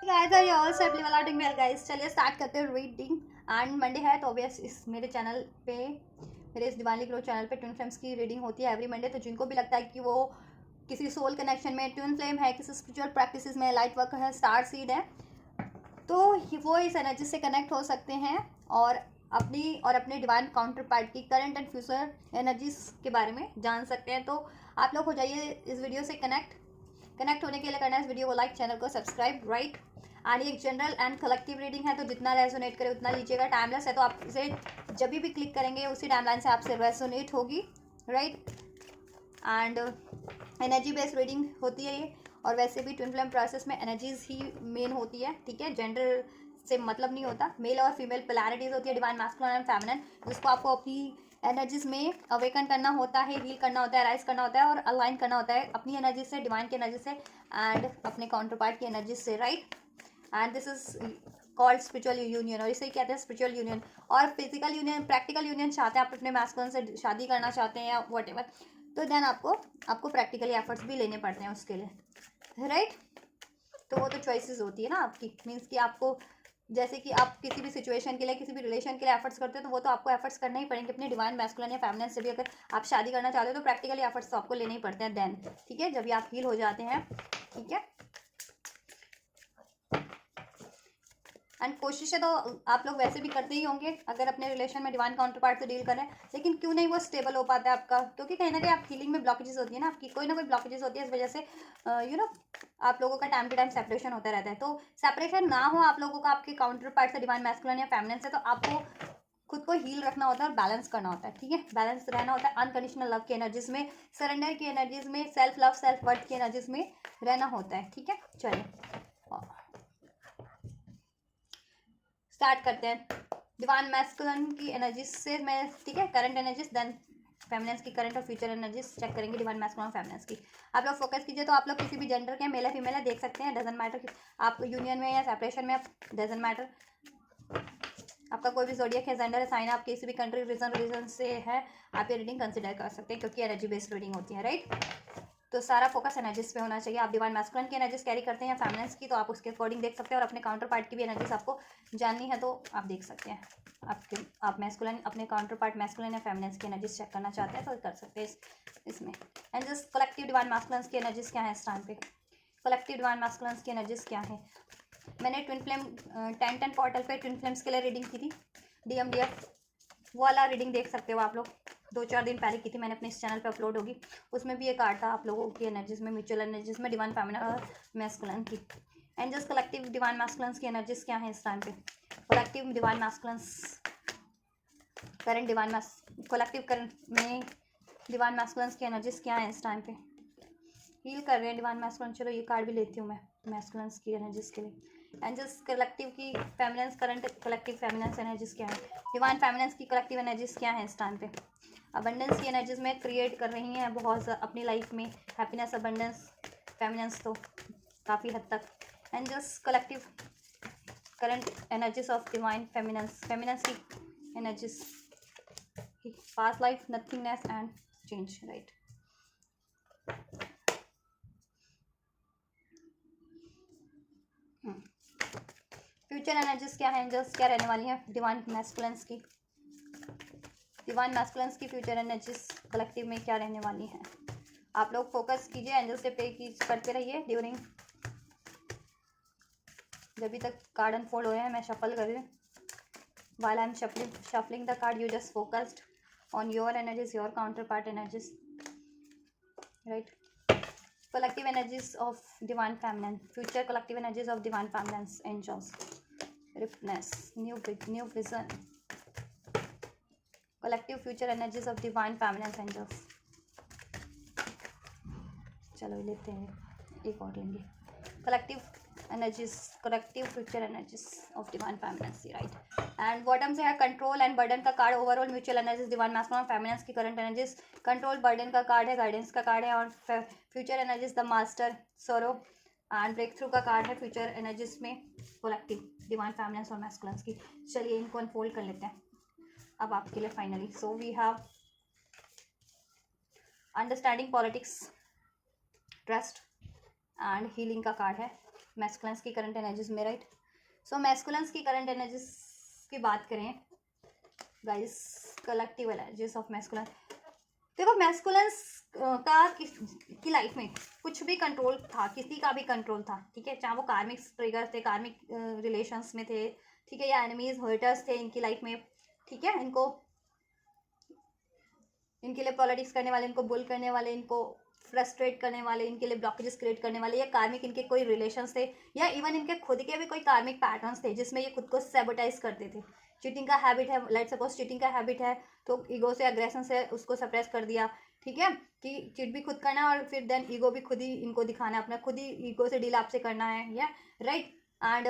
Guys are you all सेटली वाला doing well guys. चलिए start करते हैं रीडिंग। एंड मंडे है तो ऑब्वियस इस मेरे चैनल पे, मेरे इस दिवाली ग्रो चैनल पे ट्विन फ्लेम्स की रीडिंग होती है एवरी मंडे। तो जिनको भी लगता है कि वो किसी सोल कनेक्शन में ट्विन फ्लेम है, किसी स्पिरिचुअल प्रैक्टिसेस में लाइट वर्क है, स्टार सीड है, तो वो इस एनर्जी से कनेक्ट हो सकते हैं और अपने डिवाइन काउंटर पार्ट की करंट एंड फ्यूचर एनर्जीज के बारे में जान सकते हैं। तो आप लोग हो जाइए इस वीडियो से कनेक्ट होने के लिए करना है इस वीडियो को लाइक, चैनल को सब्सक्राइब, राइट। एंड ये एक जनरल एंड कलेक्टिव रीडिंग है तो जितना रेजोनेट करे उतना लीजिएगा। टाइमलेस है तो आप इसे जब भी क्लिक करेंगे उसी टाइमलाइन से आपसे रेजोनेट होगी, right. And energy based reading होती है ये। और वैसे भी ट्विन फ्लेम प्रोसेस में एनर्जीज ही मेन होती है, ठीक है। जेंडर से मतलब नहीं होता, मेल और फीमेल पोलैरिटीज होती है, डिवाइन मैस्कुलिन एंड फेमिनिन, जिसको आपको अपनी एनर्जीज में अवेकन करना होता है, हील करना होता है, राइज करना होता है और अलाइन करना होता है अपनी एनर्जी से, डिवाइन की एनर्जी से एंड अपने काउंटर पार्ट की एनर्जी से, right. And this is called spiritual union, और इसे कहते हैं स्पिरिचुअल यूनियन। और फिजिकल यूनियन, प्रैक्टिकल यूनियन चाहते हैं आप अपने मैस्कुलिन से शादी करना चाहते हैं या वट एवर, तो देन आपको प्रैक्टिकली एफर्ट्स भी लेने पड़ते हैं उसके लिए, राइट। तो वो तो चॉइसेस होती है ना आपकी, मीन्स कि आपको जैसे कि आप किसी भी सिचुएशन के लिए, किसी भी रिलेशन के लिए एफर्ट्स करते हो तो वो तो आपको एफर्ट्स करना ही पड़ेंगे अपने डिवाइन मैस्कुलिन या फेमिनिन से भी। अगर आप शादी करना चाहते हो तो प्रैक्टिकली एफर्ट्स तो आपको लेने ही पड़ते हैं देन, ठीक है, जब भी आप हील हो जाते हैं, ठीक है। एंड कोशिशें तो आप लोग वैसे भी करते ही होंगे अगर अपने रिलेशन में डिवाइन काउंटर पार्ट से डील करें, लेकिन क्यों नहीं वो स्टेबल हो पाता है आपका, क्योंकि कहीं ना कहीं आप हीलिंग में ब्लॉकेजेस होती है ना आपकी, कोई ना कोई ब्लॉकेजेस होती है, इस वजह से यू नो आप लोगों का टाइम टू टाइम सेपरेशन होता रहता है। तो सेपरेशन ना हो आप लोगों का आपके काउंटर पार्ट से, डिवाइन मैस्कुलिन या फेमिनिन से, तो आपको खुद को हील रखना होता है और बैलेंस करना होता है, ठीक है। बैलेंस रहना होता है अनकंडीशनल लव की एनर्जीज में, सरेंडर की एनर्जीज में, सेल्फ लव सेल्फ वर्थ की एनर्जीज में रहना होता है, ठीक है। चलिए स्टार्ट करते हैं डिवाइन मैस्कुलिन की एनर्जी से मैं, ठीक है, करंट एनर्जीज, देन फेमिनिन्स की करंट और फ्यूचर एनर्जीज चेक करेंगे डिवाइन मैस्कुलिन और फेमिनिन्स की। आप लोग फोकस कीजिए। तो आप लोग किसी भी जेंडर के, मेल है फीमेल है, देख सकते हैं, डजेंट मैटर आप यूनियन में या सेपरेशन में, डजेंट मैटर आपका कोई भी जोडियक है, जेंडर है, साइन आप किसी भी कंट्री, रीजन से है, आप ये रीडिंग कंसिडर कर सकते हैं क्योंकि एनर्जी बेस्ड रीडिंग होती है, राइट। तो सारा फोकस एनर्जीज पे होना चाहिए। आप डिवाइन मैस्कुलिन की एनर्जीज कैरी करते हैं या फेमिनिन्स की, तो आप उसके अकॉर्डिंग देख सकते हैं, और अपने काउंटर पार्ट की भी एनर्जीज आपको जाननी है तो आप देख सकते हैं। आप मैस्कुलिन, अपने काउंटर पार्ट मैस्कुलिन या फेमिनिन्स की एनर्जीज चेक करना चाहते हैं तो कर सकते हैं इसमें। And just collective divine masculines की एनर्जीज क्या है इस टाइम पे, कलेक्टिव डिवाइन मैस्कुलिन्स की एनर्जीज क्या है। मैंने ट्विन फ्लेम 10 पोर्टल पे ट्विन फ्लेम्स के लिए रीडिंग की थी, DMDF वो वाला रीडिंग देख सकते हो आप लोग, 2-4 दिन पहले की थी मैंने, अपने इस चैनल पे अपलोड होगी। उसमें भी एक कार्ड था आप लोगों की एनर्जीज में, म्यूचुअल एनर्जीज में, डिवाइन फेमिनिन और मैस्कुलिन की। And just collective divine masculines की एनर्जीज क्या है इस टाइम पे, collective divine masculines, current divine collective current में डिवाइन मैस्कुलिन्स की एनर्जीज क्या है इस टाइम पे, हील कर रहे हैं डिवाइन मैस्कुलिन। चलो ये कार्ड भी लेती हूँ मैं मैस्कुलिन्स की एनर्जीज के लिए। एंड जस्ट कलेक्टिव की feminines, current collective feminines energies क्या है, डिवाइन फेमिनिन्स की कलेक्टिव एनर्जीज क्या है इस टाइम पे। अबंडेंस की एनर्जीज में क्रिएट कर रही हैं बहुत अपनी लाइफ में, हैप्पीनेस, अबंडेंस, फेमिनिन्स तो काफ़ी हद तक। And just collective current energies of divine feminines, feminines की energies, past life, nothingness and change, right. Future energies क्या है, एंजल्स क्या रहने वाली हैं डिवाइन मैस्कुलिन्स की, डिवाइन मैस्कुलिन्स की फ्यूचर एनर्जीज कलेक्टिव में क्या रहने वाली हैं। आप लोग फोकस कीजिए, एंजल्स से पे करते रहिए ड्यूरिंग, जब तक कार्ड अनफोल्ड हो रहे हैं मैं शफल कर रही हूँ। while I'm shuffling the card, you just focused on your energies, your counterpart energies, right. Collective energies of divine feminine, future collective energies of divine feminines, angels, ripeness, new vision, collective future energies of divine feminine angels। चलो लेते हैं, एक और लेंगे, collective energies, collective future energies of divine feminine, right। And bottom से है control and burden का card, overall mutual energies divine masculine feminines की करंट एनर्जीज, कंट्रोल बर्डन का कार्ड है, गाइडेंस का कार्ड है, और future energies the master, sorrow and breakthrough का कार्ड है फ्यूचर एनर्जीज में, कलेक्टिव डिवाइन फेमिनिन्स और मैस्कुलिन्स की। चलिए इनको अनफोल्ड कर लेते हैं अब आपके लिए finally. So we have understanding politics, trust and healing का कार्ड है, मैस्कुलेंस की करंट एनर्जीज में, राइट। सो मैस्कुलेंस की करंट एनर्जीज की बात करें guys, collective energies of masculines. देखो मैस्कुलेंस का की लाइफ में कुछ भी कंट्रोल था, किसी का भी कंट्रोल था, ठीक है, चाहे वो कार्मिक ट्रिगर्स थे, कार्मिक रिलेशंस में थे, ठीक है, या एनिमीज हर्टर्स थे इनकी लाइफ में, ठीक है, इनके लिए पॉलिटिक्स करने वाले, इनको बुल करने वाले, इनको फ्रस्ट्रेट करने वाले, इनके लिए ब्लॉकेजेस क्रिएट करने वाले, या कार्मिक इनके कोई रिलेशंस थे, या इवन इनके खुद के भी कोई कार्मिक पैटर्न्स थे जिसमें ये खुद को सैबोटाइज करते थे। चीटिंग का हैबिट है, लेट सपोज चीटिंग का हैबिट है, तो ईगो से, अग्रेशन से उसको सप्रेस कर दिया, ठीक है, कि चीट भी खुद करना और फिर देन ईगो भी खुद ही इनको दिखाना, अपना खुद ही ईगो से डील आपसे करना है, या राइट। एंड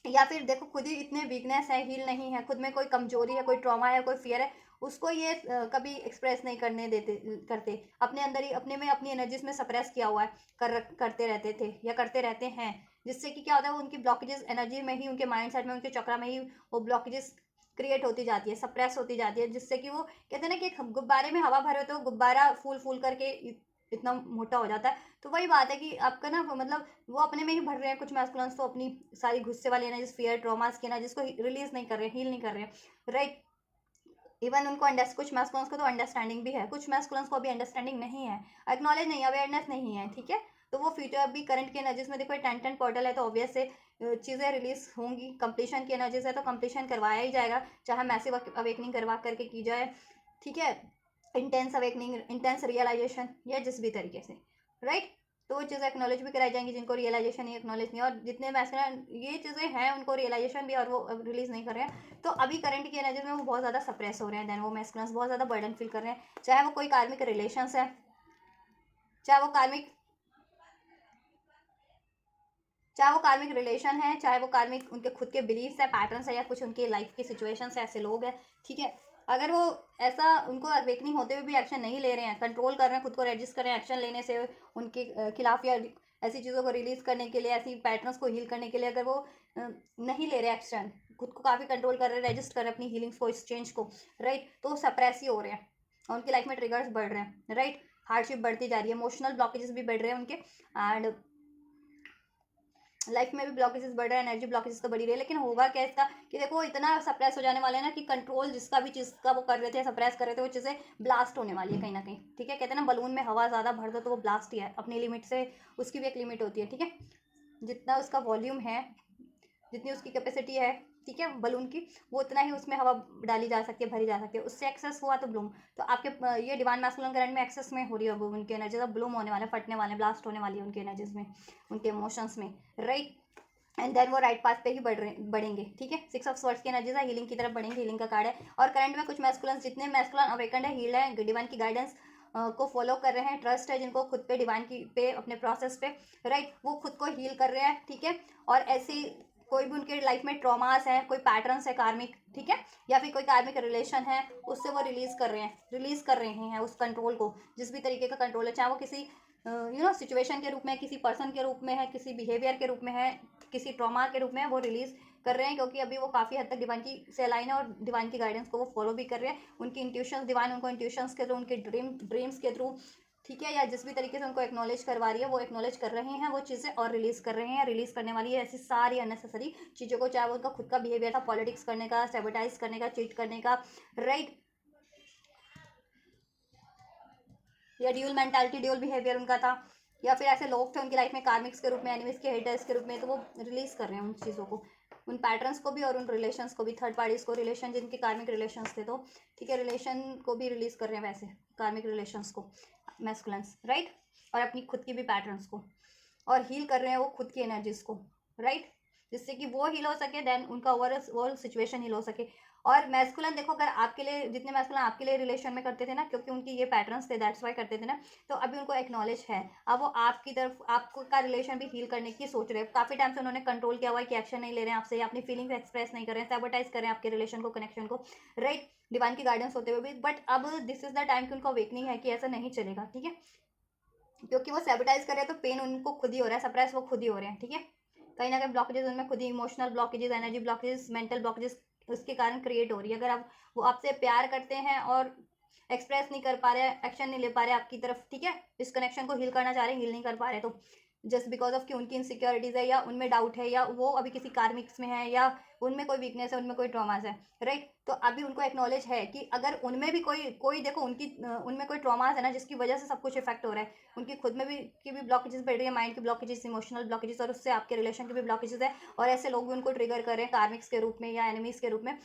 या फिर देखो खुद ही इतने वीकनेस है, हील नहीं है, खुद में कोई कमजोरी है, कोई ट्रॉमा है, कोई फियर है, उसको ये कभी एक्सप्रेस नहीं करने देते, करते अपने अंदर ही, अपने में, अपनी एनर्जीज में सप्रेस किया हुआ है, करते रहते थे या करते रहते हैं, जिससे कि क्या होता है, वो उनकी ब्लॉकेजेस एनर्जी में ही, उनके माइंड सेट में, उनके चक्रा में ही वो ब्लॉकेजेस क्रिएट होती जाती है, सप्रेस होती जाती है, जिससे कि वो कहते हैं ना कि गुब्बारे में हवा भरे तो गुब्बारा फूल फूल करके इतना मोटा हो जाता है। तो वही बात है कि आपका ना मतलब वो अपने में ही भर रहे हैं, कुछ मैस्कुलेंस तो अपनी सारी गुस्से वाली एनर्जी, फियर, ट्रॉमास की एनर्जी को रिलीज नहीं कर रहे हैं, हील नहीं कर रहे हैं, राइट। इवन उनको कुछ मैस्कुलेंस को तो अंडरस्टैंडिंग भी है, कुछ मैस्कुलेंस को अभी अंडरस्टैंडिंग नहीं है, एक्नॉलेज नहीं, अवेयरनेस नहीं है, ठीक है। तो वो फ्यूचर अभी करंट की एनर्जीज में देखो 10-10 पोर्टल है, तो ऑब्वियस से चीज़ें रिलीज होंगी, कंप्लीशन की एनर्जीज है तो कंप्लीशन करवाया ही जाएगा, चाहे मैसिव अवेकनिंग करवा करके की जाए, ठीक है, इंटेंस अवेकनिंग, इंटेंस रियलाइजेशन, या जिस भी तरीके से, राइट। तो वो चीज़ें एक्नॉलेज भी कराई जाएंगी जिनको रियलाइजेशन नहीं, एक्नॉलेज नहीं, और जितने मैस्कुलिन ये चीज़ें हैं उनको रियलाइजेशन भी और वो रिलीज नहीं कर रहे हैं, तो अभी करंट की एनर्जी में वो बहुत ज़्यादा सप्रेस हो रहे हैं, देन वो मैस्कुलिन्स बहुत ज़्यादा बर्डन फील कर रहे हैं, चाहे वो कोई कार्मिक रिलेशंस है, चाहे वो कार्मिक रिलेशन है, चाहे वो कार्मिक उनके खुद के बिलीफ्स है, पैटर्न्स है, या कुछ उनके लाइफ की सिचुएशंस है, ऐसे लोग हैं, ठीक है। अगर वो ऐसा उनको अवेकनिंग होते हुए भी एक्शन नहीं ले रहे हैं, कंट्रोल कर रहे हैं, खुद को रजिस्ट कर रहे हैं एक्शन लेने से उनके खिलाफ, या ऐसी चीज़ों को रिलीज करने के लिए, ऐसी पैटर्न्स को हील करने के लिए, अगर वो नहीं ले रहे एक्शन, खुद को काफ़ी कंट्रोल कर रहे हैं, रजिस्ट कर रहे हैं अपनी हीलिंग्स को, इस चेंज को, राइट, तो सप्रेस ही हो रहे हैं और उनकी लाइफ में ट्रिगर्स बढ़ रहे हैं, राइट, हार्डशिप बढ़ती जा रही है, इमोशनल ब्लॉकेजेस भी बढ़ रहे हैं उनके, एंड लाइफ में भी ब्लॉकेजेस बढ़ रहे हैं, एनर्जी ब्लॉकेजेस तो बढ़ी रही है, लेकिन होगा क्या इसका कि देखो इतना सप्रेस हो जाने वाला है ना कि कंट्रोल जिसका भी चीज़ का वो कर रहे थे, सप्रेस कर रहे थे, वो चीज़ें ब्लास्ट होने वाली है कहीं ना कहीं, ठीक है। कहते हैं ना बलून में हवा ज़्यादा भर दो तो वो ब्लास्ट ही है, अपनी लिमिट से, उसकी भी एक लिमिट होती है, ठीक है, जितना उसका वॉल्यूम है, जितनी उसकी कैपेसिटी है, ठीक है, बलून की, वो उतना ही उसमें हवा डाली जा सकती है, भरी जा सकती है, उससे एक्सेस हुआ तो ब्लूम, तो आपके ये डिवाइन मैस्कुलिन करंट में एक्सेस में हो रही है उनकी एनर्जी, तो ब्लूम होने वाले, फटने वाले, ब्लास्ट होने वाली है उनकी एनर्जीज में, उनके इमोशंस में, राइट। एंड देन वो राइट पाथ पे ही बढ़ेंगे, ठीक है। 6 ऑफ स्वर्ड्स की एनर्जीज है, हीलिंग की तरफ बढ़ेंगे, हीलिंग का कार्ड है, और करंट में कुछ मैस्कुलिन, जितने मैस्कुलिन अवेकन्ड है, हील्ड है, डिवाइन की गाइडेंस को फॉलो कर रहे हैं, ट्रस्ट है जिनको खुद पे, डिवाइन की पे, अपने प्रोसेस पे, राइट, वो खुद को हील कर रहे हैं, ठीक है। और ऐसी कोई भी उनके लाइफ में ट्रॉमास है, कोई पैटर्न्स है कार्मिक, ठीक है, या फिर कोई कार्मिक रिलेशन है, उससे वो रिलीज कर रहे हैं उस कंट्रोल को, जिस भी तरीके का कंट्रोल है, चाहे वो किसी सिचुएशन के रूप में, किसी पर्सन के रूप में है, किसी बिहेवियर के रूप में है, किसी ट्रॉमा के रूप में है, वो रिलीज कर रहे हैं, क्योंकि अभी वो काफ़ी हद तक डिवाइन की से अलाइन है और डिवाइन की गाइडेंस को वो फॉलो भी कर रहे हैं, उनकी इंट्यूशंस, डिवाइन उनको इंट्यूशंस के थ्रू, उनके ड्रीम्स के थ्रू, ठीक है, या जिस भी तरीके से उनको एक्नॉलेज करवा रही है, वो एक्नॉलेज कर रहे हैं वो चीज़ें, और रिलीज कर रहे हैं, रिलीज करने वाली है ऐसी सारी अननेसेसरी चीज़ों को, चाहे वो उनका खुद का बिहेवियर था, पॉलिटिक्स करने का, सैबोटाइज करने का, चीट करने का, राइट, या ड्यूल मेंटालिटी, ड्यूल बिहेवियर उनका था, या फिर ऐसे लोग थे उनकी लाइफ में कार्मिक्स के रूप में, एनिमीज के हेटर्स के रूप में, तो वो रिलीज कर रहे हैं उन चीज़ों को, उन पैटर्न्स को भी और उन रिलेशंस को भी, थर्ड पार्टीज को, रिलेशन जिनके कार्मिक रिलेशंस थे, तो ठीक है, रिलेशन को भी रिलीज कर रहे हैं वैसे, कार्मिक रिलेशंस को मैस्कुलिन्स, राइट, और अपनी खुद की भी पैटर्न्स को, और हील कर रहे हैं वो खुद की एनर्जीज को, राइट, जिससे कि वो हील हो सके, देन उनका ओवरऑल सिचुएशन हील हो सके। और मैस्कुलिन देखो, अगर आपके लिए, जितने मैस्कुलिन आपके लिए रिलेशन में करते थे ना, क्योंकि उनकी ये पैटर्न्स थे, दैट्स वाई करते थे ना, तो अभी उनको एक्नॉलेज है, अब वो आपकी तरफ, आपको का रिलेशन भी हील करने की सोच रहे हैं, काफ़ी टाइम से उन्होंने कंट्रोल किया हुआ है कि एक्शन नहीं ले रहे हैं आपसे, या अपनी फीलिंग्स एक्सप्रेस नहीं कर रहे हैं, सैबोटाइज कर रहे हैं आपके रिलेशन को, कनेक्शन को, राइट, डिवाइन की गाइडेंस होते हुए भी, बट अब दिस इज द टाइम कि उनको अवेकनिंग है कि ऐसा नहीं चलेगा, ठीक है, क्योंकि वो सैबोटाइज कर रहे हैं तो पेन उनको खुद ही हो रहा है, सप्रेस वो खुद ही हो रहे हैं, ठीक है, कहीं ना कहीं ब्लॉकेजेस उनमें खुद ही, emotional blockages, energy blockages, mental blockages उसके कारण क्रिएट हो रही है। अगर आप वो आपसे प्यार करते हैं और एक्सप्रेस नहीं कर पा रहे, एक्शन नहीं ले पा रहे आपकी तरफ, ठीक है, इस कनेक्शन को हील करना चाह रहे हैं, हील नहीं कर पा रहे, तो जस्ट बिकॉज ऑफ कि उनकी इनसिक्योरिटीज़ है, या उनमें डाउट है, या वो अभी किसी कार्मिक्स में है, या उनमें कोई वीकनेस है, उनमें कोई ट्रॉमास है, राइट। तो अभी उनको एक्नॉलेज है कि अगर उनमें भी कोई कोई देखो उनकी उनमें कोई ट्रॉमास है ना, जिसकी वजह से सब कुछ इफेक्ट हो रहा है, उनकी खुद में भी की भी ब्लॉकेजेस बढ़ रही है, माइंड की ब्लॉकेजेस, इमोशनल ब्लॉकेजेस, और उससे आपके रिलेशन के भी ब्लॉकेजेस है, और ऐसे लोग भी उनको ट्रिगर कर रहे हैं कार्मिक्स के रूप में या एनिमीज के रूप में।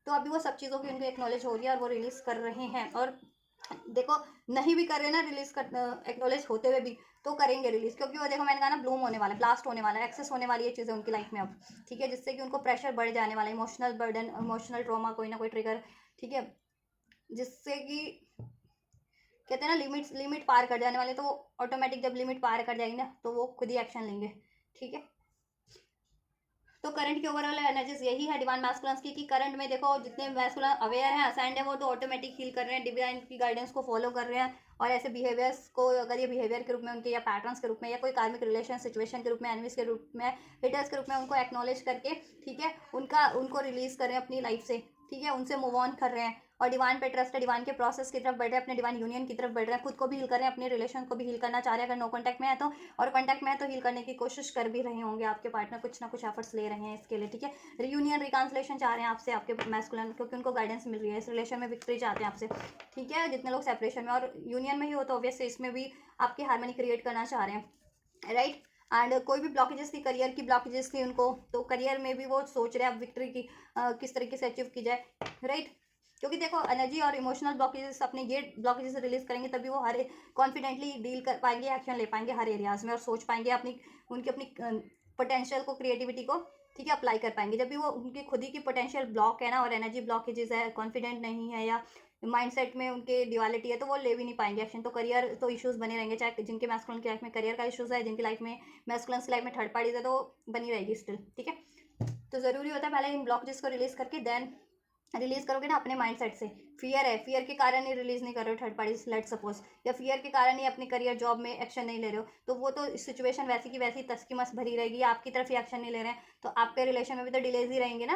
तो अभी वो सब चीज़ों की उनको एक्नॉलेज हो रही है और वो रिलीज कर रहे हैं। और देखो नहीं भी कर रहे ना रिलीज कर एक्नॉलेज होते हुए भी, तो करेंगे रिलीज, क्योंकि वो देखो मैंने कहा ना ब्लूम होने वाला है, ब्लास्ट होने वाला है, एक्सेस होने वाली है चीज़ें उनकी लाइफ में अब, ठीक है, जिससे कि उनको प्रेशर बढ़ जाने वाला है, इमोशनल बर्डन, इमोशनल ट्रॉमा, कोई ना कोई ट्रिगर, ठीक है, जिससे कि कहते हैं ना लिमिट पार कर जाने वाले, तो वो ऑटोमेटिक जब लिमिट पार कर जाएगी ना तो वो खुद ही एक्शन लेंगे, ठीक है। तो करंट की ओवरऑल एनर्जीज यही है डिवाइन मैस्कुलेंस की, कि करंट में देखो जितने मैस्कुलन अवेयर हैं, असाइंड है, वो तो ऑटोमेटिक हील कर रहे हैं, डिवाइन की गाइडेंस को फॉलो कर रहे हैं, और ऐसे बिहेवियर्स को अगर ये बिहेवियर के रूप में उनके, या पैटर्न्स के रूप में, या कोई कार्मिक रिलेशन सिचुएशन के रूप में, एनिमीज के रूप में, हिटर्स के रूप में उनको एक्नॉलेज करके, ठीक है, उनको रिलीज करें अपनी लाइफ से, ठीक है, उनसे मूव ऑन कर रहे हैं, और डिवाइन पे ट्रस्ट है, डिवाइन के प्रोसेस की तरफ बढ़ रहे हैं, अपने डिवाइन यूनियन की तरफ बढ़ रहे हैं, खुद को भी हील कर रहे हैं, अपने रिलेशन को भी हील करना चाह रहे हैं, अगर नो कॉन्टैक्ट में है तो, और कॉन्टैक्ट में है तो हील करने की कोशिश कर भी रहे होंगे, आपके पार्टनर कुछ ना कुछ एफर्ट्स ले रहे हैं इसके लिए, ठीक है, रियूनियन रिकांसलेशन चाह रहे हैं आपसे, आपके मैस्कुलिन, क्योंकि उनको गाइडेंस मिल रही है, इस रिलेशन में विक्ट्री चाहते हैं आपसे, ठीक है, जितने लोग सेपरेशन में और यूनियन में ही हो तो ऑब्वियसली इसमें भी आपकी हार्मनी क्रिएट करना चाह रहे हैं, राइट। एंड कोई भी ब्लॉकेजेस थी, करियर की ब्लॉकेजेस थी उनको, तो करियर में भी वो सोच रहे हैं अब विक्ट्री की किस तरीके से अचीव की जाए, राइट। क्योंकि देखो एनर्जी और इमोशनल ब्लॉकेजेस, अपने ये ब्लॉकेजेस रिलीज करेंगे तभी वो हर कॉन्फिडेंटली डील कर पाएंगे, एक्शन ले पाएंगे हर एरियाज में, और सोच पाएंगे अपनी अपनी पोटेंशियल को, क्रिएटिविटी को, ठीक है, अप्लाई कर पाएंगे। जब भी वो उनकी खुद ही की पोटेंशियल ब्लॉक है ना, और एनर्जी ब्लॉकेजेस है, कॉन्फिडेंट नहीं है, या माइंडसेट में उनके ड्युअलिटी है, तो वो ले भी नहीं पाएंगे एक्शन, तो करियर तो इश्यूज बने रहेंगे, चाहे जिनके मैस्कुलिन की लाइफ में करियर का इश्यूज है, जिनकी लाइफ में मैस्कुलिन की लाइफ में थर्ड पार्टीज है, तो बनी रहेगी स्टिल, ठीक है। तो ज़रूरी होता है पहले इन ब्लॉकेजेस को रिलीज करके देन रिलीज करोगे ना अपने माइंडसेट से। फियर है, फियर के कारण ही रिलीज नहीं कर रहे हो थर्ड पार्टी, लेट सपोज, या फियर के कारण ही अपनी करियर जॉब में एक्शन नहीं ले रहे हो, तो वो तो सिचुएशन वैसी की वैसी तस की मस भरी रहेगी, आपकी तरफ ही एक्शन नहीं ले रहे हैं, तो आपके रिलेशन में भी तो डिलेज ही रहेंगे ना,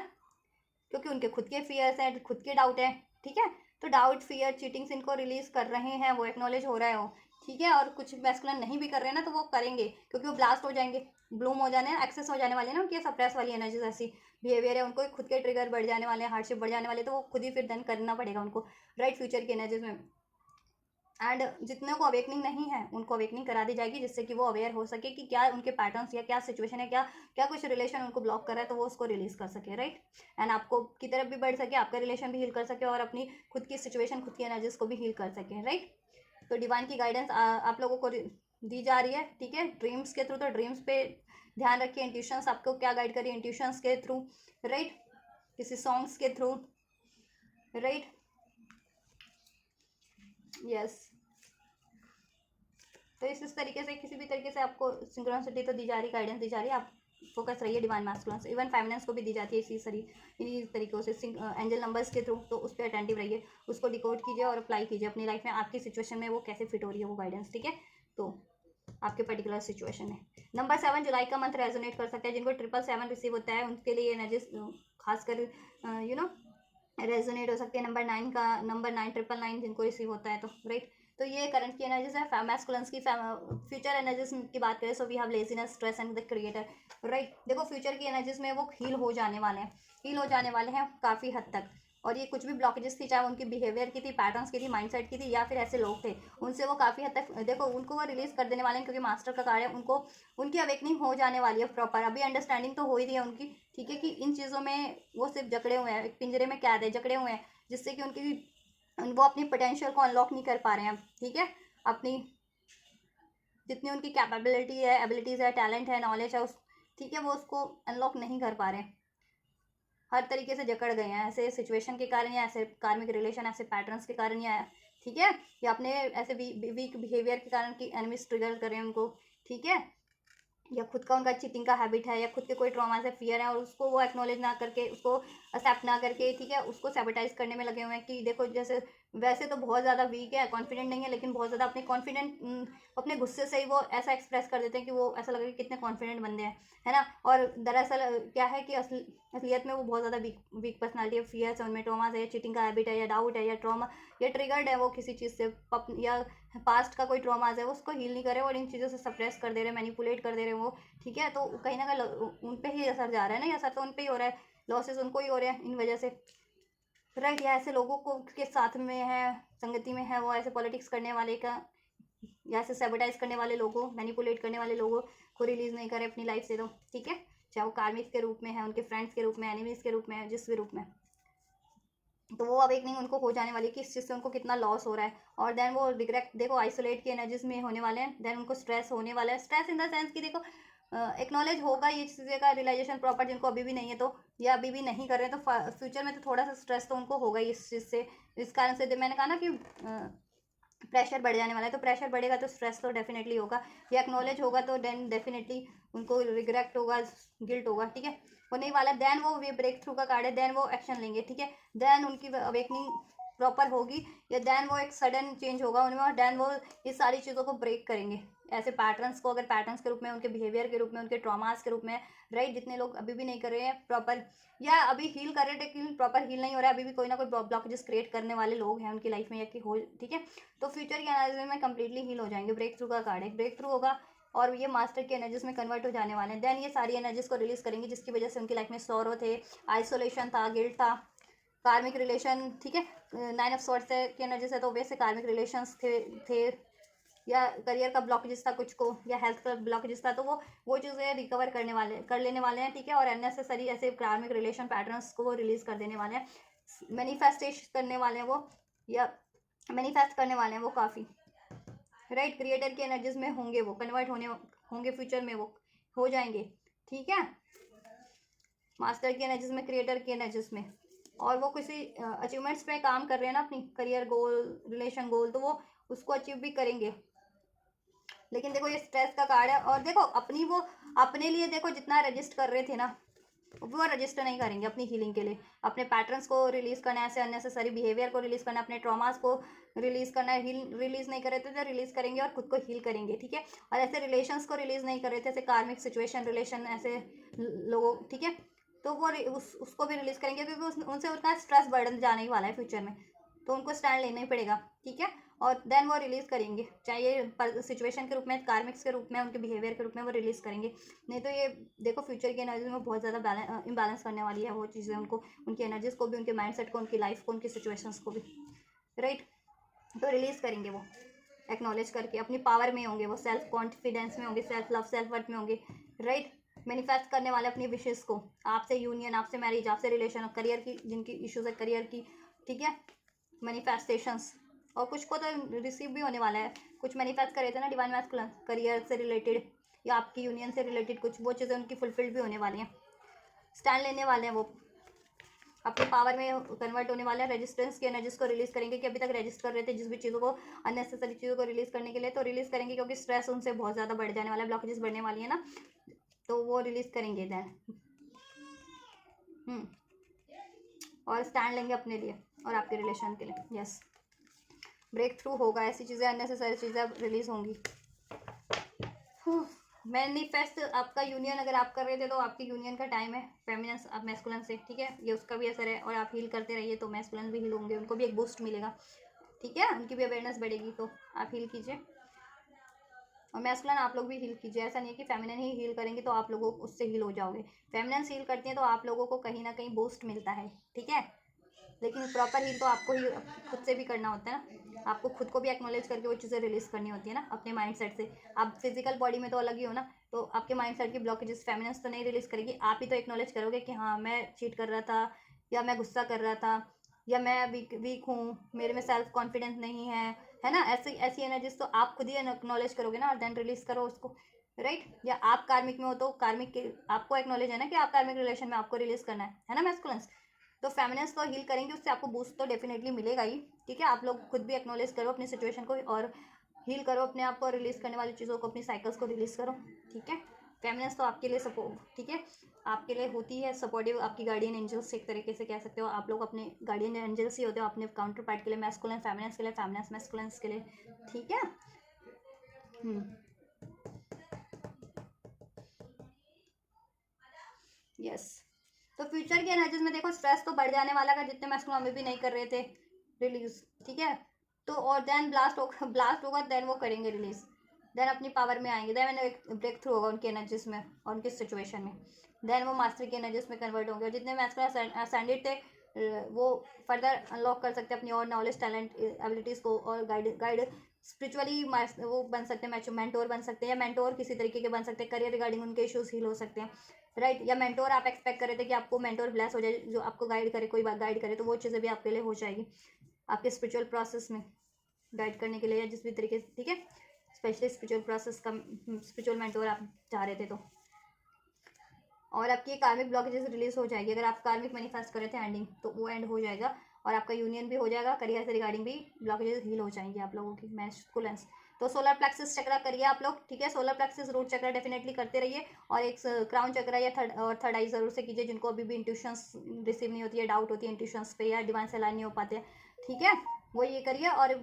क्योंकि उनके खुद के फियर्स हैं, खुद के डाउट हैं, ठीक है। तो डाउट, फियर, चीटिंग्स इनको रिलीज कर रहे हैं, वो एक्नॉलेज हो रहा है वो, ठीक है। और कुछ मैस्कुलिन नहीं भी कर रहे हैं ना, तो वो करेंगे, क्योंकि वो ब्लास्ट हो जाएंगे, ब्लूम हो जाने, एक्सेस हो जाने वाले हैं ना उनकी सप्रेस वाली एनर्जीज, ऐसी बिहेवियर है, उनको खुद के ट्रिगर बढ़ जाने वाले हैं, हार्डशिप बढ़ जाने वाले, तो वो खुद ही फिर देन करना पड़ेगा उनको, राइट, फ्यूचर की एनर्जीज में। एंड जितने को अवेकनिंग नहीं है उनको अवेकनिंग करा दी जाएगी, जिससे कि वो अवेयर हो सके कि क्या उनके पैटर्न्स, या क्या सिचुएशन है, क्या क्या कुछ रिलेशन उनको ब्लॉक कर रहा है, तो वो उसको रिलीज कर सके, राइट। एंड आपको की तरफ भी बढ़ सके, आपका रिलेशन भी हील कर सके, और अपनी खुद की सिचुएशन, खुद की एनर्जीज को भी हील कर सके, राइट। तो डिवाइन की गाइडेंस आप लोगों को दी जा रही है, ठीक है, ड्रीम्स के थ्रू, तो ड्रीम्स पे ध्यान रखिए, इंट्यूशंस आपको क्या गाइड करिए, इंट्यूशंस के थ्रू, राइट, किसी सॉन्ग्स के थ्रू, राइट, यस। तो इस तरीके से किसी भी तरीके से आपको सिंक्रोनिसिटी तो दी जा रही, गाइडेंस दी जा रही है, आप फोकस रहिए डिवाइन मैस्कुलिन से। इवन फेमिनिन्स को भी दी जाती है इन्हीं तरीकों से, एंजल नंबर्स के थ्रू, तो उस पर अटेंटिव रहिए, उसको डिकोड कीजिए और अप्लाई कीजिए अपनी लाइफ में, आपकी सिचुएशन में वो कैसे फिट हो रही है वो गाइडेंस, ठीक है। तो आपके पर्टिकुलर सिचुएशन है। नंबर 7 जुलाई का मंथ रेजोनेट कर सकता है, जिनको 777 रिसीव होता है उनके लिए एनर्जीज खासकर रेजोनेट हो सकती है। नंबर 9 का, नंबर 999 जिनको रिसीव होता है, तो राइट। तो ये करंट की एनर्जीज है, मैस्कुलिन्स की। फ्यूचर एनर्जीज की बात करें, so we have laziness, stress and the creator, right. देखो फ्यूचर की एनर्जीज में वो हील हो जाने वाले हैं, हील हो जाने वाले हैं काफ़ी हद तक, और ये कुछ भी ब्लॉकेजेस थी, चाहे उनकी बिहेवियर की थी, पैटर्न्स की थी, माइंडसेट की थी, या फिर ऐसे लोग थे, उनसे वो काफ़ी हद तक देखो उनको वो रिलीज कर देने वाले हैं, क्योंकि मास्टर का कार्य है, उनको उनकी अवेकनिंग हो जाने वाली है प्रॉपर। अभी अंडरस्टैंडिंग तो हो ही रही है उनकी, ठीक है, कि इन चीज़ों में वो सिर्फ जकड़े हुए हैं, एक पिंजरे में कैद है, जकड़े हुए हैं, जिससे कि उनकी वो अपनी पोटेंशियल को अनलॉक नहीं कर पा रहे हैं, ठीक है। अपनी जितनी उनकी कैपेबिलिटी है, एबिलिटीज़ है, टैलेंट है, नॉलेज है, उस ठीक है, वो उसको अनलॉक नहीं कर पा रहे हैं, हर तरीके से जकड़ गए हैं, ऐसे सिचुएशन के कारण, या ऐसे कार्मिक रिलेशन, ऐसे पैटर्न्स के कारण, या ठीक है, या अपने ऐसे वीक बिहेवियर के कारण कि एनिमीज ट्रिगर करें उनको, ठीक है, या खुद का उनका चीटिंग का हैबिट है, या खुद के कोई ट्रॉमा से फियर है, और उसको वो एक्नॉलेज ना करके, उसको एक्सेप्ट ना करके, ठीक है, उसको सैबोटाइज करने में लगे हुए हैं, कि देखो जैसे वैसे तो बहुत ज़्यादा वीक है, कॉन्फिडेंट नहीं है, लेकिन बहुत ज़्यादा अपने कॉन्फिडेंट अपने गुस्से से ही वो ऐसा एक्सप्रेस कर देते हैं कि वो ऐसा लगे कि कितने कॉन्फिडेंट बंदे हैं, है ना। और दरअसल क्या है कि असलियत में वो बहुत ज़्यादा वीक पर्सनालिटी है, फियर्स है उनमें, ट्रॉमाज है, चीटिंग का हैबिट है, या डाउट है, या ट्रॉमा, या ट्रिगर्ड है वो किसी चीज़ से, या पास्ट का कोई ट्रॉमाज है, उसको हील नहीं करे और इन चीज़ों से सप्रेस कर दे रहे, मैनिपुलेट कर दे रहे वो, ठीक है। तो कहीं ना कहीं उन पर ही असर जा रहा है ना, असर तो उन पर ही हो रहा है, लॉसेस उनको ही हो रहे हैं इन वजह से, राइट। या ऐसे लोगों को के साथ में है, संगति में है, वो ऐसे पॉलिटिक्स करने वाले का या ऐसे सेबोटाइज करने वाले लोगों, मैनिपुलेट करने वाले लोगों को रिलीज नहीं करे अपनी लाइफ से, तो ठीक है, चाहे वो कार्मिक के रूप में है, उनके फ्रेंड्स के रूप में, एनिमीज के रूप में, जिस भी रूप में, तो वो अब एक नहीं उनको हो जाने वाली कि इस चीज़ से उनको कितना लॉस हो रहा है। और देन वो रिग्रेट, देखो आइसोलेट की एनर्जीज में होने वाले हैं, देन उनको स्ट्रेस होने वाला है, स्ट्रेस इन द सेंस कि देखो एक्नॉलेज होगा ये चीज़ें का रियलाइजेशन प्रॉपर, जिनको अभी भी नहीं है तो, या अभी भी नहीं कर रहे हैं, तो फ्यूचर में तो थोड़ा सा स्ट्रेस तो उनको होगा ही इस चीज़ से। इस कारण से मैंने कहा ना कि प्रेशर बढ़ जाने वाला है, तो प्रेशर बढ़ेगा तो स्ट्रेस तो डेफिनेटली होगा, या एक्नॉलेज होगा तो देन डेफिनेटली उनको रिग्रेट होगा, गिल्ट होगा, ठीक है, होने वाला। देन वो ब्रेक थ्रू का कार्ड है, देन वो एक्शन लेंगे, ठीक है, देन उनकी अवेकनिंग प्रॉपर होगी, या देन वो एक सडन चेंज होगा उनमें, और देन वो इस सारी चीज़ों को ब्रेक करेंगे, ऐसे पैटर्न्स को, अगर पैटर्न्स के रूप में, उनके बिहेवियर के रूप में, उनके ट्रॉमास के रूप में, राइट। जितने लोग अभी भी नहीं कर रहे हैं प्रॉपर, या अभी हील कर रहे हैं लेकिन प्रॉपर हील नहीं हो रहा है, अभी भी कोई ना कोई ब्लॉकेजेस क्रिएट करने वाले लोग हैं उनकी लाइफ में, या कि हो, ठीक है, तो फ्यूचर की एनालिसिस में कंप्लीटली हील हो जाएंगे। ब्रेक थ्रू का कार्ड है, ब्रेक थ्रू होगा और ये मास्टर की एनर्जीज में कन्वर्ट हो जाने वाले हैं। देन ये सारी एनर्जीज को रिलीज करेंगे जिसकी वजह से उनकी लाइफ में सॉरो थे, आइसोलेशन था, गिल्ट था, कार्मिक रिलेशन, ठीक है, 9 ऑफ सॉर्ड्स की एनर्जी से, तो वैसे कार्मिक रिलेशंस थे, या करियर का ब्लॉकेजेस था कुछ को, या हेल्थ का ब्लॉकेजेस था, तो वो चीज़ें रिकवर कर लेने वाले हैं, ठीक है। और अननेसेसरी ऐसे कार्मिक रिलेशन पैटर्न्स को वो रिलीज कर देने वाले हैं, मैनिफेस्टेशन करने वाले हैं वो, या मैनिफेस्ट करने वाले हैं वो काफ़ी, राइट। क्रिएटर की एनर्जीज में होंगे, वो कन्वर्ट होंगे फ्यूचर में, वो हो जाएंगे, ठीक है, मास्टर की एनर्जीज में, क्रिएटर की एनर्जीज में। और वो किसी अचीवमेंट्स पे काम कर रहे हैं ना, अपनी करियर गोल, रिलेशन गोल, तो वो उसको अचीव भी करेंगे। लेकिन देखो ये स्ट्रेस का कार्ड है, और देखो वो अपने लिए देखो जितना रजिस्ट कर रहे थे ना, वो रजिस्टर नहीं करेंगे अपनी हीलिंग के लिए, अपने पैटर्न्स को रिलीज करना है, ऐसे अननेसेसरी बिहेवियर को रिलीज करना है, अपने ट्रॉमास को रिलीज करना है, हील रिलीज नहीं कर रहे थे तो रिलीज करेंगे और खुद को हील करेंगे, ठीक है। और ऐसे रिलेशंस को रिलीज नहीं कर रहे थे, ऐसे कार्मिक सिचुएशन, रिलेशन, ऐसे लोगों, ठीक है, तो वो उसको भी रिलीज करेंगे, क्योंकि उनसे उनका स्ट्रेस बढ़ जाने ही वाला है फ्यूचर में, तो उनको स्टैंड लेना ही पड़ेगा, ठीक है। और देन वो रिलीज करेंगे, चाहे ये सिचुएशन के रूप में, कार्मिक्स के रूप में, उनके बिहेवियर के रूप में वो रिलीज करेंगे। नहीं तो ये देखो फ्यूचर की एनर्जी में बहुत ज़्यादा इम्बैलेंस करने वाली है वो चीज़ें उनको, उनकी एनर्जीज को भी, उनके माइंडसेट को, उनकी लाइफ को, उनकी सिचुएशंस को भी, राइट। तो रिलीज करेंगे वो, एक्नॉलेज करके अपनी पावर में होंगे, वो सेल्फ कॉन्फिडेंस में होंगे, सेल्फ लव, सेल्फ वर्थ में होंगे, राइट। मैनिफेस्ट करने वाले अपनी विशेष को, आपसे यूनियन, आपसे मैरिज, आपसे रिलेशन, करियर की जिनकी इश्यूज है करियर की, ठीक है, मैनिफेस्टेशंस। और कुछ को तो रिसीव भी होने वाला है, कुछ मैनिफेस्ट करे थे ना डिवाइन मैस्कुलिन, करियर से रिलेटेड या आपकी यूनियन से रिलेटेड कुछ, वो चीज़ें उनकी फुलफिल्ड भी होने वाली हैं, स्टैंड लेने वाले हैं वो, अपने पावर में कन्वर्ट होने वाले हैं, रेजिस्टेंस की एनर्जीज को रिलीज करेंगे, कि अभी तक रेजिस्ट कर रहे थे जिस भी चीज़ों को, अननेसेसरी चीज़ों को रिलीज करने के लिए, तो रिलीज करेंगे, क्योंकि स्ट्रेस उनसे बहुत ज़्यादा बढ़ जाने वाला है, ब्लॉकेजेस बढ़ने वाली है ना, तो वो रिलीज करेंगे देन, और स्टैंड लेंगे अपने लिए और आपके रिलेशन के लिए, यस। ब्रेक थ्रू होगा, ऐसी चीज़ें, अननेसेसरी चीज़ें अब रिलीज होंगी। मैनिफेस्ट आपका यूनियन अगर आप कर रहे थे तो आपकी यूनियन का टाइम है, फेमिनिन अब मैस्कुलिन से, ठीक है, ये उसका भी असर है, और आप हील करते रहिए तो मैस्कुलिन भी हील होंगे, उनको भी एक बूस्ट मिलेगा, ठीक है, उनकी भी अवेयरनेस बढ़ेगी, तो आप हील कीजिए, और मैस्कुलिन आप लोग भी हील कीजिए। ऐसा नहीं है कि फेमिनिन ही हील करेंगे तो आप लोगों उससे हील हो जाओगे, फेमिनिन हील करती हैं तो आप लोगों को कहीं ना कहीं बूस्ट मिलता है, ठीक है, लेकिन प्रॉपर हील तो आपको ही खुद से भी करना होता है ना, आपको खुद को भी एक्नॉलेज करके वो चीज़ें रिलीज करनी होती है ना अपने माइंड सेट से। आप फिजिकल बॉडी में तो अलग ही हो ना, तो आपके माइंड सेट की ब्लॉकेजेस फेमिनिन्स तो नहीं रिलीज करेगी, आप ही तो एक्नॉलेज करोगे कि हाँ मैं चीट कर रहा था, या मैं गुस्सा कर रहा था, या मैं वीक हूँ, मेरे में सेल्फ कॉन्फिडेंस नहीं है ना, ऐसी ऐसी एनर्जीज तो आप खुद ही एक्नॉलेज करोगे ना, और देन रिलीज करो उसको, राइट। या आप कार्मिक में हो तो कार्मिक के आपको एक्नॉलेज है ना कि आप कार्मिक रिलेशन में, आपको रिलीज करना है ना मैस्कुलिन्स, तो फेमिनिन्स तो हील करेंगे, उससे आपको बूस्ट तो डेफिनेटली मिलेगा ही, ठीक है। आप लोग खुद भी एक्नॉलेज करो अपनी सिचुएशन को, और हील करो अपने आप को, रिलीज करने वाली चीज़ों को, अपनी साइकिल्स को रिलीज करो, ठीक है। फेमिनिन्स तो आपके लिए सपोर्ट, ठीक है, आपके लिए होती है सपोर्टिव, आपकी गार्डियन एंजल्स एक तरीके से कह सकते हो। आप लोग अपने गार्डियन एंजल्स ही होते हो अपने काउंटर पार्ट के लिए, मैस्कुलिन फेमिनिन्स के लिए, फेमिनिन्स मैस्कुलिन्स के लिए, ठीक है। यस, तो फ्यूचर की एनर्जीज में देखो स्ट्रेस तो बढ़ जाने वाला का, जितने मैस्कुलिन अभी भी नहीं कर रहे थे रिलीज, ठीक है। तो और देन ब्लास्ट होगा देन वो करेंगे रिलीज, देन अपनी पावर में आएंगे, देन एक ब्रेक थ्रू होगा उनकी एनर्जीज में और उनकी सिचुएशन में, देन वो मास्टर की एनर्जीज में कन्वर्ट होंगे। और जितने मैस्कुलिन असेंडेड थे वो फर्दर अनलॉक कर सकते हैं अपनी और नॉलेज टैलेंट एबिलिटीज़ को, और गाइड स्पिरिचुअली वो बन सकते हैं, मेंटोर बन सकते हैं, या मेंटोर किसी तरीके के बन सकते हैं, करियर रिगार्डिंग उनके इश्यूज हील हो सकते हैं, राइट। या मेंटोर आप एक्सपेक्ट कर रहे थे कि आपको मेंटोर ब्लेस हो जाए जो आपको गाइड करे, कोई बात गाइड करे, तो वो चीज़ें भी आपके लिए हो जाएगी आपके स्पिरिचुअल प्रोसेस में गाइड करने के लिए, या जिस भी तरीके से, ठीक है। स्पेशली स्पिरिचुअल प्रोसेस का स्पिरिचुअल मेंटोर आप चाह रहे थे तो। और आपकी कार्मिक ब्लॉकेजेस रिलीज हो जाएगी, अगर आप कार्मिक मैनिफेस्ट कर रहे थे एंडिंग, तो वो एंड हो जाएगा और आपका यूनियन भी हो जाएगा, करियर से रिगार्डिंग भी ब्लॉकेजेस हील हो जाएंगे आप लोगों की मैस्कुलेंस। तो सोलर प्लेक्सिस चक्रा करिए आप लोग, ठीक है। सोलर प्लेक्सिस रूट चक्रा डेफिनेटली करते रहिए, और एक क्राउन चक्रा या थर्ड आई जरूर से कीजिए, जिनको अभी भी इंट्यूशंस रिसीव नहीं होती है, डाउट होती है इंट्यूशंस पे, या डिवाइन से अलाइन नहीं हो पाते, ठीक है, वो ये करिए। और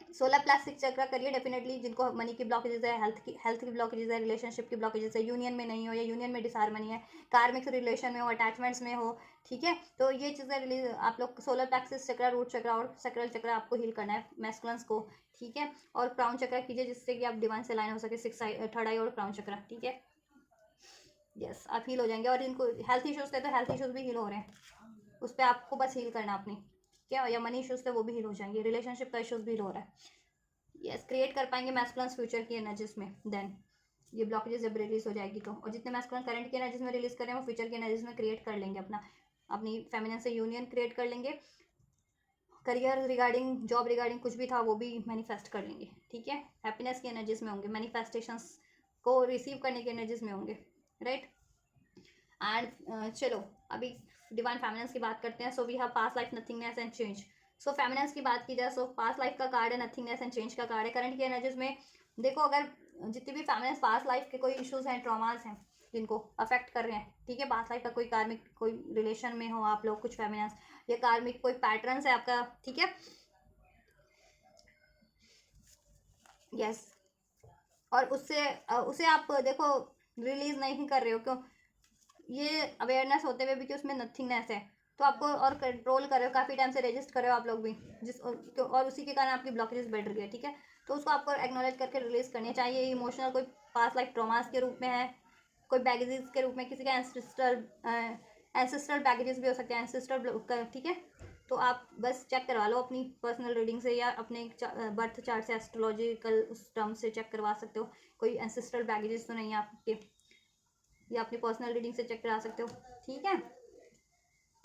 सोलर प्लास्टिक चक्र करिए डेफिनेटली, जिनको मनी की ब्लॉकेजेस है, हेल्थ की ब्लॉकेजेस है, रिलेशनशिप की ब्लॉकेजेस है, यूनियन में नहीं हो या यूनियन में डिसहार्मनी है, कार्मिक रिलेशन में हो, अटैचमेंट्स में हो, ठीक है। तो ये चीज़ें रिलीज आप लोग सोलर प्लेक्सिस चक्र, रूट चक्र और सैक्रल चक्र आपको हील करना है मैस्कुलिन्स को, ठीक है। और क्राउन चक्र कीजिए जिससे कि आप डिवाइन से लाइन हो सके, थर्ड आई और क्राउन चक्र, ठीक है। यस, आप हील हो जाएंगे। और इनको हेल्थ इश्यूज थे तो हेल्थ इश्यूज भी हील हो रहे हैं, उस पर आपको बस हील करना अपनी, क्या, या मनी इश्यूज थे वो भी हील हो जाएंगे, रिलेशनशिप का इश्यूज भी हील हो रहा है। यस, क्रिएट कर पाएंगे मैस्कुलिन फ्यूचर की एनर्जीज में, देन ये ब्लॉकेजेस जब रिलीज हो जाएगी तो। और जितने मैस्कुलिन करंट की एनर्जीज में रिलीज कर रहे हैं वो फ्यूचर की एनर्जीज में क्रिएट कर लेंगे अपनी फेमिनिन से यूनियन क्रिएट कर लेंगे, करियर रिगार्डिंग, जॉब रिगार्डिंग कुछ भी था वो भी मैनिफेस्ट कर लेंगे, ठीक है। हैप्पीनेस की एनर्जीज में होंगे, मैनिफेस्टेशंस को रिसीव करने की एनर्जीज में होंगे, राइट। एंड चलो अभी डिवाइन फेमिनिन्स की बात करते हैं। So we have past life, nothingness and change. So feminines की बात की जाए, सो पास्ट लाइफ का कार्ड है, नथिंगनेस एंड चेंज का कार्ड है। करंट की एनर्जीज में देखो, अगर जितनी भी फेमिनिन्स पास्ट लाइफ के कोई इश्यूज हैं, ट्रॉमास हैं जिनको अफेक्ट कर रहे हैं, ठीक है, पास्ट लाइफ का कोई कार्मिक कोई रिलेशन में हो आप लोग, कुछ फेमिनिन्स, या कार्मिक कोई पैटर्न्स है आपका, ठीक है। यस, और उसे आप देखो रिलीज नहीं कर रहे हो, क्यों, ये अवेयरनेस होते हुए भी कि उसमें नथिंगनेस है, तो आपको और कंट्रोल कर रहे हो, काफ़ी टाइम से रजिस्ट कर रहे हो आप लोग भी, और उसी के कारण आपकी ब्लॉकेजेस बढ़ रही है, ठीक है। तो उसको आपको एक्नॉलेज करके रिलीज करनी चाहिए। इमोशनल कोई पास्ट लाइफ ट्रॉमास के रूप में है, कोई बैगेजेस के रूप में, किसी का एंसेस्ट्रल बैगेजेस भी हो सकते हैं, एंसेस्ट्रल, ठीक है। तो आप बस चेक करवा लो अपनी पर्सनल रीडिंग से, या अपने बर्थ चार्ट से, एस्ट्रोलॉजिकल उस टर्म से चेक करवा सकते हो, कोई एंसेस्ट्रल बैगेजेस तो नहीं है आपके, या अपनी पर्सनल रीडिंग से चेक करा सकते हो, ठीक है।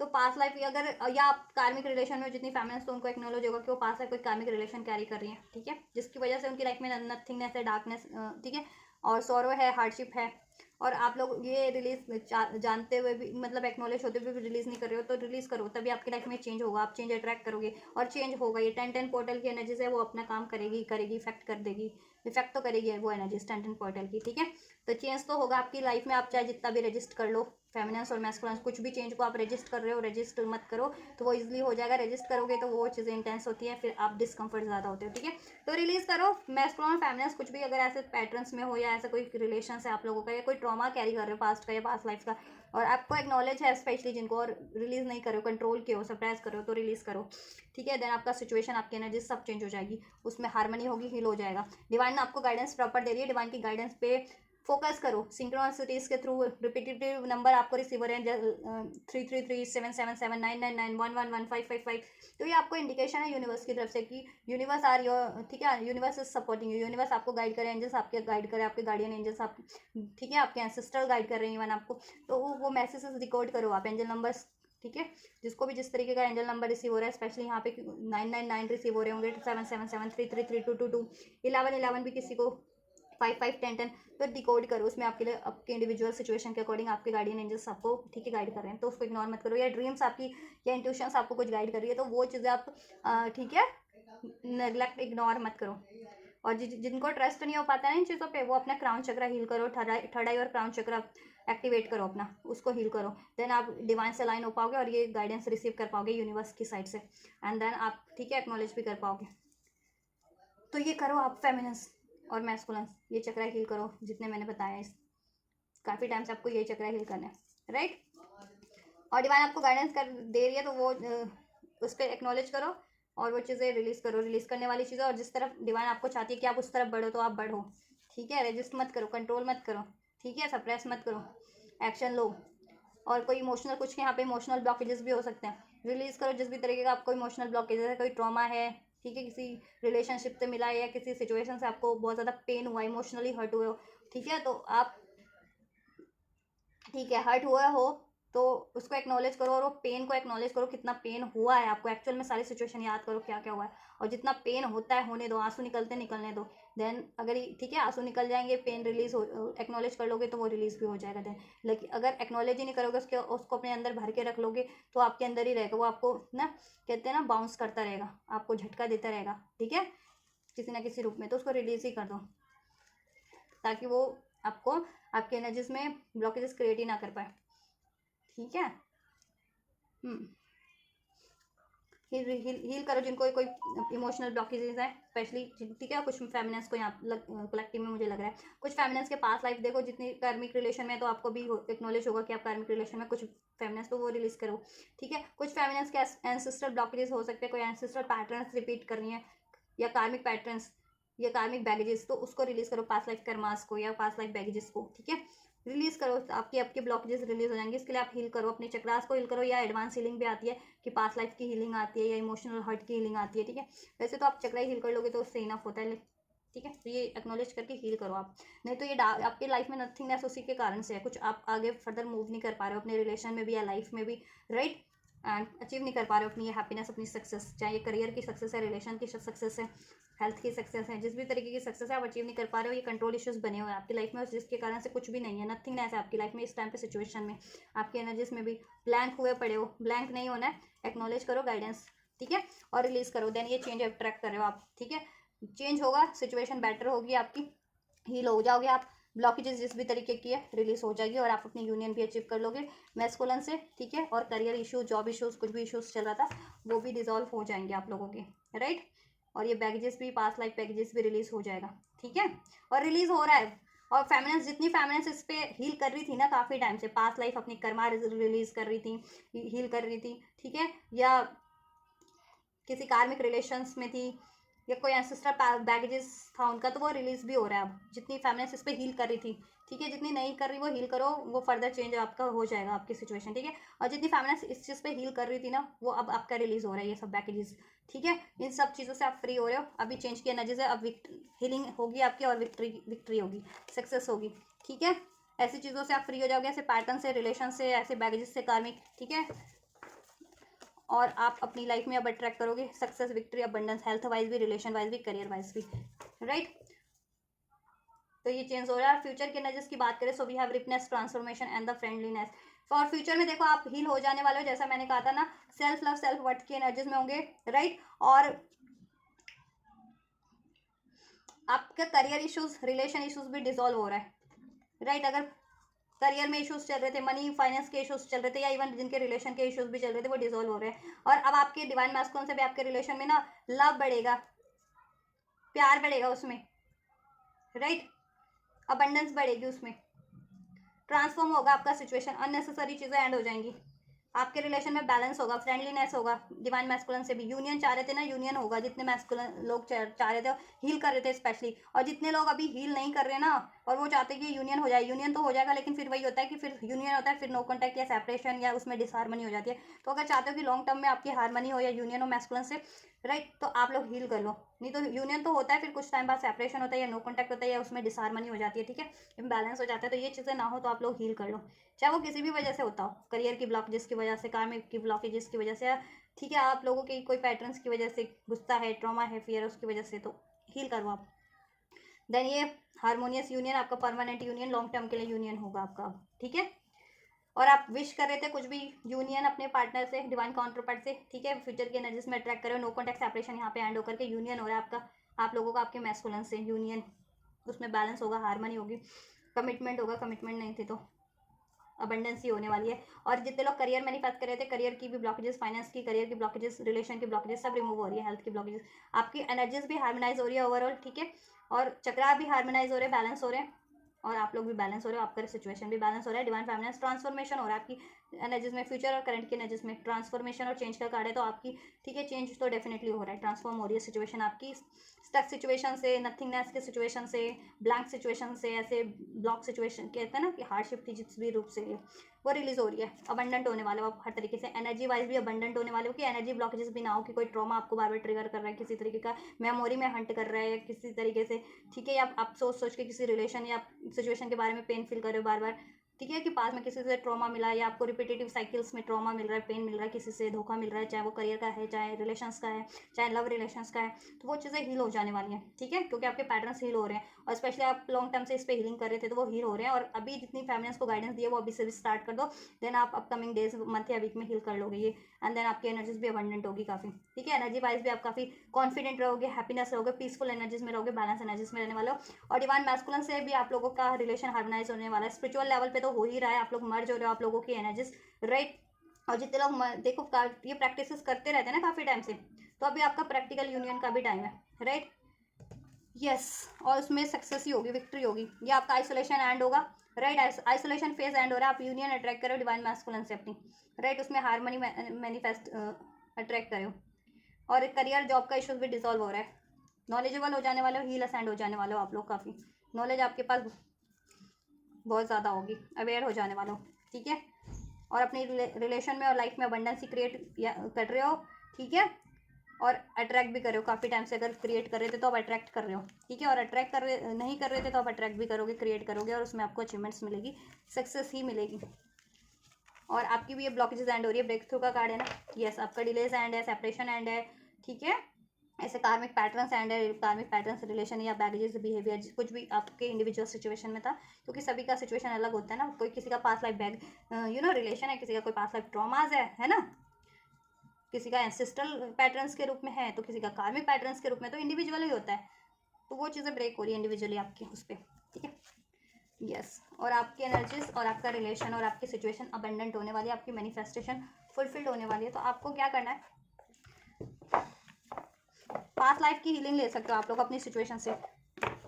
तो पास्ट लाइफ अगर, या आप कार्मिक रिलेशन में जितनी फैमिलीज, तो उनको एक्नॉलेज होगा कि वो पास्ट लाइफ कोई कार्मिक रिलेशन कैरी कर रही है, ठीक है, जिसकी वजह से उनकी लाइफ में नथिंगनेस है, डार्कनेस, ठीक है, और सॉरो है, हार्डशिप है। और आप लोग ये रिलीज जानते हुए भी, मतलब एक्नॉलेज होते हुए भी रिलीज नहीं कर रहे हो, तो रिलीज करो, तभी आपकी लाइफ में चेंज होगा, आप चेंज अट्रैक्ट करोगे और चेंज होगा। ये 10-10 पोर्टल की एनर्जीज है, वो अपना काम करेगी, इफेक्ट कर देगी, इफेक्ट तो करेगी वो एनर्जीज 10-10 पोर्टल की, ठीक है। तो चेंज तो होगा आपकी लाइफ में, आप चाहे जितना भी रजिस्ट कर लो, फेमिनिन्स और मैस्कुलिन्स, कुछ भी चेंज को आप रजिस्ट कर रहे हो, रजिस्ट मत करो तो वो इजीली हो जाएगा। रजिस्ट करोगे तो वो चीज़ें इंटेंस होती है, फिर आप डिस्कम्फर्ट ज़्यादा होते हो, ठीक है। तो रिलीज करो मैस्कुलिन और फेमिनिन्स, कुछ भी अगर ऐसे पैटर्न्स में हो, या ऐसा कोई रिलेशन है आप लोगों का, या कोई ट्रॉमा कैरी कर रहे हो पास्ट का या पास्ट लाइफ का, और आपको एक्नॉलेज है स्पेशली जिनको, और रिलीज नहीं करो, कंट्रोल किए हो, सप्रेस करो, तो रिलीज करो, ठीक है। देन आपका सिचुएशन, आपकी एनर्जी सब चेंज हो जाएगी, उसमें हार्मनी होगी, हील हो जाएगा। डिवाइन आपको गाइडेंस प्रॉपर दे रही है, डिवाइन की गाइडेंस पे फोकस करो। सिंक्रोनिसिटीज के थ्रू रिपीटेटिव नंबर आपको रिसीव हो रहे हैं, 333 777 999 111555, तो ये आपको इंडिकेशन है यूनिवर्स की तरफ से कि यूनिवर्स आर योर, ठीक है, universe is supporting you, universe आपको गाइड करे, एंजल्स आपके गाइड करे, आपके गार्डियन एंजल्स आप, ठीक है, आपके एंसेस्टर गाइड कर रहे हैं इवन आपको। तो वो मैसेजेस रिकॉर्ड करो आप, एंजल नंबर्स, ठीक है, जिसको भी जिस तरीके का एंजल नंबर रिसीव हो रहा है, स्पेशली यहाँ पे 999 रिसीव हो रहे होंगे, 777 333 222, 1111 भी किसी को, 5 5 10 10, तो डिकोड करो, उसमें आपके लिए आपके इंडिविजुअल सिचुएशन के अकॉर्डिंग आपके गार्डियन एंजल्स आपको, ठीक है, गाइड कर रहे हैं, तो उसको इग्नोर मत करो। या ड्रीम्स आपकी या इंट्यूशंस आपको कुछ गाइड कर रही है, तो वो चीज़ें आप, ठीक है, नेग्लेक्ट, इग्नोर मत करो। और जिनको ट्रस्ट नहीं हो पाता है इन चीज़ों पे, वो अपना क्राउन चक्र हील करो, थर्ड आई और क्राउन चक्र एक्टिवेट करो अपना, उसको हील करो, देन आप डिवाइन से अलाइन हो पाओगे और ये गाइडेंस रिसीव कर पाओगे यूनिवर्स की साइड से, एंड देन आप ठीक है एक्नॉलेज भी कर पाओगे। तो ये करो आप फेमिनिन्स और मैस्कुलिन्स, ये चक्रा हील करो जितने मैंने बताया, इस काफ़ी टाइम से आपको ये चक्रा हील करना है, राइट। और डिवाइन आपको गाइडेंस कर दे रही है तो वो उस पर एक्नॉलेज करो और वो चीज़ें रिलीज़ करो, रिलीज़ करने वाली चीज़ें, और जिस तरफ डिवाइन आपको चाहती है कि आप उस तरफ बढ़ो तो आप बढ़ो, ठीक है। रेजिस्ट मत करो, कंट्रोल मत करो, ठीक है, सप्रेस मत करो, एक्शन लो। और कोई इमोशनल, कुछ यहाँ पे इमोशनल ब्लॉकेजेस भी हो सकते हैं, रिलीज़ करो जिस भी तरीके का आपको इमोशनल ब्लॉकेजेस है, कोई ट्रॉमा है, ठीक है, किसी रिलेशनशिप से मिला है या किसी सिचुएशन से आपको बहुत ज़्यादा पेन हुआ, इमोशनली हर्ट हुए हो, ठीक है, तो आप ठीक है हर्ट हुआ हो तो उसको एक्नॉलेज करो और वो पेन को एक्नॉलेज करो, कितना पेन हुआ है आपको एक्चुअल में, सारी सिचुएशन याद करो क्या क्या हुआ है, और जितना पेन होता है होने दो, आंसू निकलते निकलने दो, देन अगर ठीक है आंसू निकल जाएंगे, पेन रिलीज हो, एक्नॉलेज कर लोगे तो वो रिलीज भी हो जाएगा देन। लेकिन अगर एक्नॉलेज ही नहीं करोगे, उसको अपने अंदर भर के रख लोगे तो आपके अंदर ही रहेगा, वो आपको ना कहते हैं ना बाउंस करता रहेगा, आपको झटका देता रहेगा, ठीक है, किसी ना किसी रूप में, तो उसको रिलीज ही कर दो ताकि वो आपको आपके एनर्जीज में ब्लॉकेजेस क्रिएट ही ना कर पाए, ठीक है। हील करो जिनको कोई इमोशनल ब्लॉकेजेस है स्पेशली, ठीक है, कुछ फेमिनिन्स को यहाँ कलेक्टिव में मुझे लग रहा है, कुछ फेमिनिन्स के पास लाइफ देखो जितनी कार्मिक रिलेशन में, तो आपको भी एक्नॉलेज होगा कि आप कार्मिक रिलेशन में, कुछ फेमिनिन्स तो वो रिलीज करो, ठीक है। कुछ फेमिनिन्स के एंसेस्ट्रल ब्लॉकेजेस हो सकते हैं, कोई एंसेस्ट्रल पैटर्न्स रिपीट कर रही हैं या कार्मिक पैटर्न्स या कार्मिक बैगेजेस, तो उसको रिलीज करो, पास्ट लाइफ कर्मास को या पास्ट लाइफ बैगेजेस को, ठीक है, रिलीज करो, आपके आपके ब्लॉकेजेस रिलीज हो जाएंगे। इसके लिए आप हील करो, अपने चक्रास को हील करो, या एडवांस हीलिंग भी आती है कि पास्ट लाइफ की हीलिंग आती है या इमोशनल हर्ट की हीलिंग आती है, ठीक है। वैसे तो आप चक्रा ही हील कर लोगे तो उससे इनफ होता है, ठीक है, तो ये एक्नॉलेज करके हील करो आप, नहीं तो ये आपकी लाइफ में नथिंगनेस उसी के कारण से है, कुछ आप आगे फर्दर मूव नहीं कर पा रहे हो अपने रिलेशन में भी या लाइफ में भी, राइट, एंड अचीव नहीं कर पा रहे हो अपनी ये हैप्पीनेस, अपनी सक्सेस, चाहे ये करियर की सक्सेस है, रिलेशन की सक्सेस है, हेल्थ की सक्सेस है, जिस भी तरीके की सक्सेस है आप अचीव नहीं कर पा रहे हो, ये कंट्रोल इश्यूज बने हुए हैं आपकी लाइफ में, जिसके कारण से कुछ भी नहीं है, नथिंग है आपकी लाइफ में इस टाइम पे सिचुएशन में, आपकी एनर्जीज में भी ब्लैंक हुए पड़े हो, ब्लैंक नहीं होना है, एक्नॉलेज करो गाइडेंस, ठीक है, और रिलीज करो, देन ये चेंज अट्रैक्ट कर रहे हो आप, ठीक है, चेंज होगा, सिचुएशन बेटर होगी आपकी, हील हो जाओगे आप, ब्लॉकेजेस जिस भी तरीके की है रिलीज हो जाएगी और आप अपनी यूनियन भी अचीव कर लोगे मैस्कुलिन से, ठीक है, और करियर इशू, जॉब इशूज, कुछ भी इशूज चल रहा था वो भी डिजॉल्व हो जाएंगे आप लोगों के, राइट, और ये बैगेजेस भी, पास्ट लाइफ बैगेजेस भी रिलीज हो जाएगा, ठीक है, और रिलीज हो रहा है। और फेमिनिन्स जितनी फेमिनिन्स इस पे हील कर रही थी ना काफ़ी टाइम से, पास्ट लाइफ अपनी कर्मा रिलीज कर रही थी, हील कर रही थी, ठीक है, या किसी कार्मिक रिलेशंस में थी या कोई एंसेस्ट्रल बैगेजेस था उनका, तो वो रिलीज भी हो रहा है अब, जितनी फेमिनिन्स इस पे हील कर रही थी, ठीक है, जितनी नहीं कर रही वो हील करो, वो फर्दर चेंज आपका हो जाएगा आपकी सिचुएशन, ठीक है, और जितनी फेमिनिन्स इस चीज़ पे हील कर रही थी ना वो अब आपका रिलीज हो रहा है ये सब बैगेजेस, ठीक है, इन सब चीज़ों से आप फ्री हो रहे हो, अभी चेंज की एनर्जी से अब हीलिंग होगी आपकी और विक्ट्री होगी, सक्सेस होगी, ठीक है, ऐसी चीज़ों से आप फ्री हो जाओगे, ऐसे पैटर्न से, रिलेशन से, ऐसे बैगेजेस से कार्मिक, ठीक है, और आप अपनी लाइफ में अब अट्रैक्ट करोगे success, victory, abundance, health wise भी, रिलेशन वाइज भी, करियर वाइज भी, राइट, तो ये चेंज हो रहा है। फ्यूचर के एनर्जीज की बात करें, so we have ripeness, transformation and the friendliness, और फ्यूचर में देखो आप हील हो जाने वाले हो, जैसा मैंने कहा था ना, सेल्फ लव, सेल्फ वर्थ की एनर्जीज में होंगे, राइट, और आपका करियर इश्यूज, रिलेशन इश्यूज भी डिसॉल्व हो रहा है, राइट, अगर करियर में इश्यूज चल रहे थे, मनी फाइनेंस के इश्यूज चल रहे थे, या इवन जिनके रिलेशन के इश्यूज भी चल रहे थे वो डिसॉल्व हो रहे हैं, और अब आपके डिवाइन मैस्कुलिन से भी आपके रिलेशन में ना लव बढ़ेगा, प्यार बढ़ेगा उसमें, राइट, अबंडेंस बढ़ेगी उसमें, ट्रांसफॉर्म होगा आपका सिचुएशन, अननेसेसरी चीज़ें एंड हो जाएंगी, आपके रिलेशन में बैलेंस होगा, फ्रेंडलीनेस होगा, डिवाइन मैस्कुलिन से भी यूनियन चाह रहे थे ना, यूनियन होगा, जितने मैस्कुलिन लोग चाह रहे थे हील कर रहे थे स्पेशली, और जितने लोग अभी हील नहीं कर रहे ना और वो चाहते हैं कि यूनियन हो जाए, यूनियन तो हो जाएगा, लेकिन फिर वही होता है कि फिर यूनियन होता है, फिर नो कॉन्टैक्ट या सेपरेशन या उसमें डिसहार्मनी हो जाती है, तो अगर चाहते हो कि लॉन्ग टर्म में आपकी हारमनी हो या यूनियन हो मैस्कुलिन से, राइट, तो आप लोग हील कर लो, नहीं तो यूनियन तो होता है, फिर कुछ टाइम बाद सेपरेशन होता है या नो कॉन्टैक्ट होता है या उसमें डिसहार्मनी हो जाती है, ठीक है, इम्बैलेंस हो जाता है, तो ये चीज़ें ना हो तो आप लोग हील कर लो, चाहे वो किसी भी वजह से होता हो, करियर की ब्लॉकेजेस की वजह से, कार्मिक की ब्लॉकेजेस की वजह से, ठीक है, आप लोगों के कोई पैटर्न्स की वजह से, गुस्सा है, ट्रॉमा है, फियर उसकी वजह से, तो हील करो आप, देन ये हारमोनियस यूनियन आपका परमानेंट यूनियन, लॉन्ग टर्म के लिए यूनियन होगा आपका, ठीक है, और आप विश कर रहे थे कुछ भी यूनियन अपने पार्टनर से, डिवाइन काउंटर पार्ट से, ठीक है, फ्यूचर की एनर्जीज में अट्रैक्ट करो, नो कॉन्टैक्ट सेपरेशन यहाँ पे एंड होकर के यूनियन हो रहा है आपका, आप लोगों का आपके मैस्कुलिन से यूनियन, उसमें बैलेंस होगा, हारमनी होगी, कमिटमेंट होगा, कमिटमेंट नहीं थी तो अबंडेंस ही होने वाली है। और जितने लोग करियर मैनिफेस्ट कर रहे थे, करियर की भी ब्लॉकेजेस, फाइनेंस की, करियर की ब्लॉकेजेस, रिलेशन की ब्लॉकेजेस सब रिमूव हो रही है, हेल्थ की ब्लॉकेजेस, आपकी एनर्जीज भी हार्मोनाइज हो रही है ओवरऑल, ठीक है। और चक्रा भी हार्मोनाइज हो रहे हैं, बैलेंस हो रहे हैं, और आप लोग भी बैलेंस हो रहे हो, आपका सिचुएशन भी बैलेंस हो रहा है। डिवाइन फेमिनिन ट्रांसफॉर्मेशन हो रहा है आपकी एनर्जीज में, फ्यूचर और करंट की एनर्जीज में ट्रांसफॉर्मेशन और चेंज का कार्ड है, तो आपकी ठीक है चेंज तो डेफिनेटली हो रहा है, ट्रांसफॉर्म हो रही है सिचुएशन आपकी, स्टक सिचुएशन से, नथिंगनेस के सिचुएशन से, ब्लैंक सिचुएशन से, ऐसे ब्लॉक सिचुएशन कहते हैं ना कि हार्डशिप थी जिस भी रूप से वो रिलीज हो रही है। अबंडेंट होने वाले हो आप हर तरीके से, एनर्जी वाइज भी अबंडेंट होने वाले हो, कि एनर्जी ब्लॉकेजेस भी ना हो, कि कोई ट्रॉमा आपको बार बार ट्रिगर कर रहा है, किसी तरीके का मेमोरी में हंट कर रहा है किसी तरीके से, ठीक है, या आप सोच सोच के किसी रिलेशन या सिचुएशन के बारे में पेन फील कर रहे हो बार बार, ठीक है, कि पास में किसी से ट्रॉमा मिला है, या आपको रिपीटेटिव साइकिल्स में ट्रॉमा मिल रहा है, पेन मिल रहा है, किसी से धोखा मिल रहा है, चाहे वो करियर का है, चाहे रिलेशंस का है, चाहे लव रिलेशंस का है, तो वो चीज़ें हील हो जाने वाली हैं, ठीक है, क्योंकि आपके पैटर्न्स हील हो रहे हैं, और स्पेशली आप लॉन्ग टर्म से इस पर हीलिंग कर रहे थे तो वो हील हो रहे हैं। और अभी जितनी फैमिलीज को गाइडेंस दी है वो अभी से भी स्टार्ट कर दो, देन आप अपकमिंग डेज, मंथ या वीक में हील कर लोगे ये, एंड देन आपकी एनर्जीज भी अबंडेंट होगी काफ़ी, ठीक है, एनर्जी वाइज भी आप काफ़ी कॉन्फिडेंट रहोगे, हैप्पीनेस रहोगे, पीसफुल एनर्जीज में रहोगे, बैलेंस एनर्जीज में रहने वाले हो। और डिवाइन मैस्कुलिन से भी आप लोगों का रिलेशन हार्मोनाइज होने वाला है, स्पिरिचुअल लेवल पे तो हो ही रहा है, आप लोग मर्ज हो रहे हो, आप लोगों की एनर्जीज, राइट। और जितने लोग देखो ये प्रैक्टिस करते रहते हैं ना काफ़ी टाइम से, तो अभी आपका प्रैक्टिकल यूनियन का भी टाइम है, राइट, यस। और उसमें सक्सेस ही होगी, विक्ट्री होगी, ये आपका आइसोलेशन एंड होगा, राइट, आइसोलेशन फेज एंड हो रहा है, आप यूनियन अट्रैक्ट करो डिवाइन मैस्कुलिन से अपनी, राइट, उसमें हार्मनी मैनिफेस्ट अट्रैक्ट करो। और करियर जॉब का इशूज भी डिसॉल्व हो रहा है, नॉलेजेबल हो जाने वाले हो, हील असेंड हो जाने वाले हो आप लोग, काफ़ी नॉलेज आपके पास बहुत ज़्यादा होगी, अवेयर हो जाने वाले हो, ठीक है। और अपनी रिलेशन में और लाइफ में अबंडेंस क्रिएट कर रहे हो, ठीक है, और अट्रैक्ट भी कर रहे हो, काफ़ी टाइम से अगर क्रिएट कर रहे थे तो अब अट्रैक्ट कर रहे हो, ठीक है, और अट्रैक्ट कर रहे नहीं कर रहे थे तो अब अट्रैक्ट भी करोगे, क्रिएट करोगे, और उसमें आपको अचीवमेंट्स मिलेगी, सक्सेस ही मिलेगी। और आपकी भी ये ब्लॉकेजेस एंड हो रही है, ब्रेक थ्रू का कार्ड है ना, यस, आपका डिलेज एंड है, सेपरेशन एंड है, ठीक है, ऐसे कार्मिक पैटर्न्स एंड है, कार्मिक पैटर्न्स रिलेशन या बैगेजेस बिहेवियर कुछ भी आपके इंडिविजुअल सिचुएशन में था, क्योंकि सभी का सिचुएशन अलग होता है ना, कोई किसी का पास लाइफ बैग रिलेशन है, किसी का कोई पास लाइफ ट्रॉमाज है ना, किसी का एंसेस्ट्रल पैटर्न्स के रूप में है, तो किसी का कार्मिक पैटर्न्स के रूप में, तो इंडिविजुअल ही होता है, तो वो चीज़ें ब्रेक हो रही है इंडिविजुअली आपकी उस पर, ठीक है, यस। और आपकी एनर्जीज और आपका रिलेशन और आपकी सिचुएशन अबेंडेंट होने वाली है, आपकी मैनिफेस्टेशन फुलफिल्ड होने वाली है, तो आपको क्या करना है, पास्ट लाइफ की हीलिंग ले सकते हो आप लोग अपनी सिचुएशन से,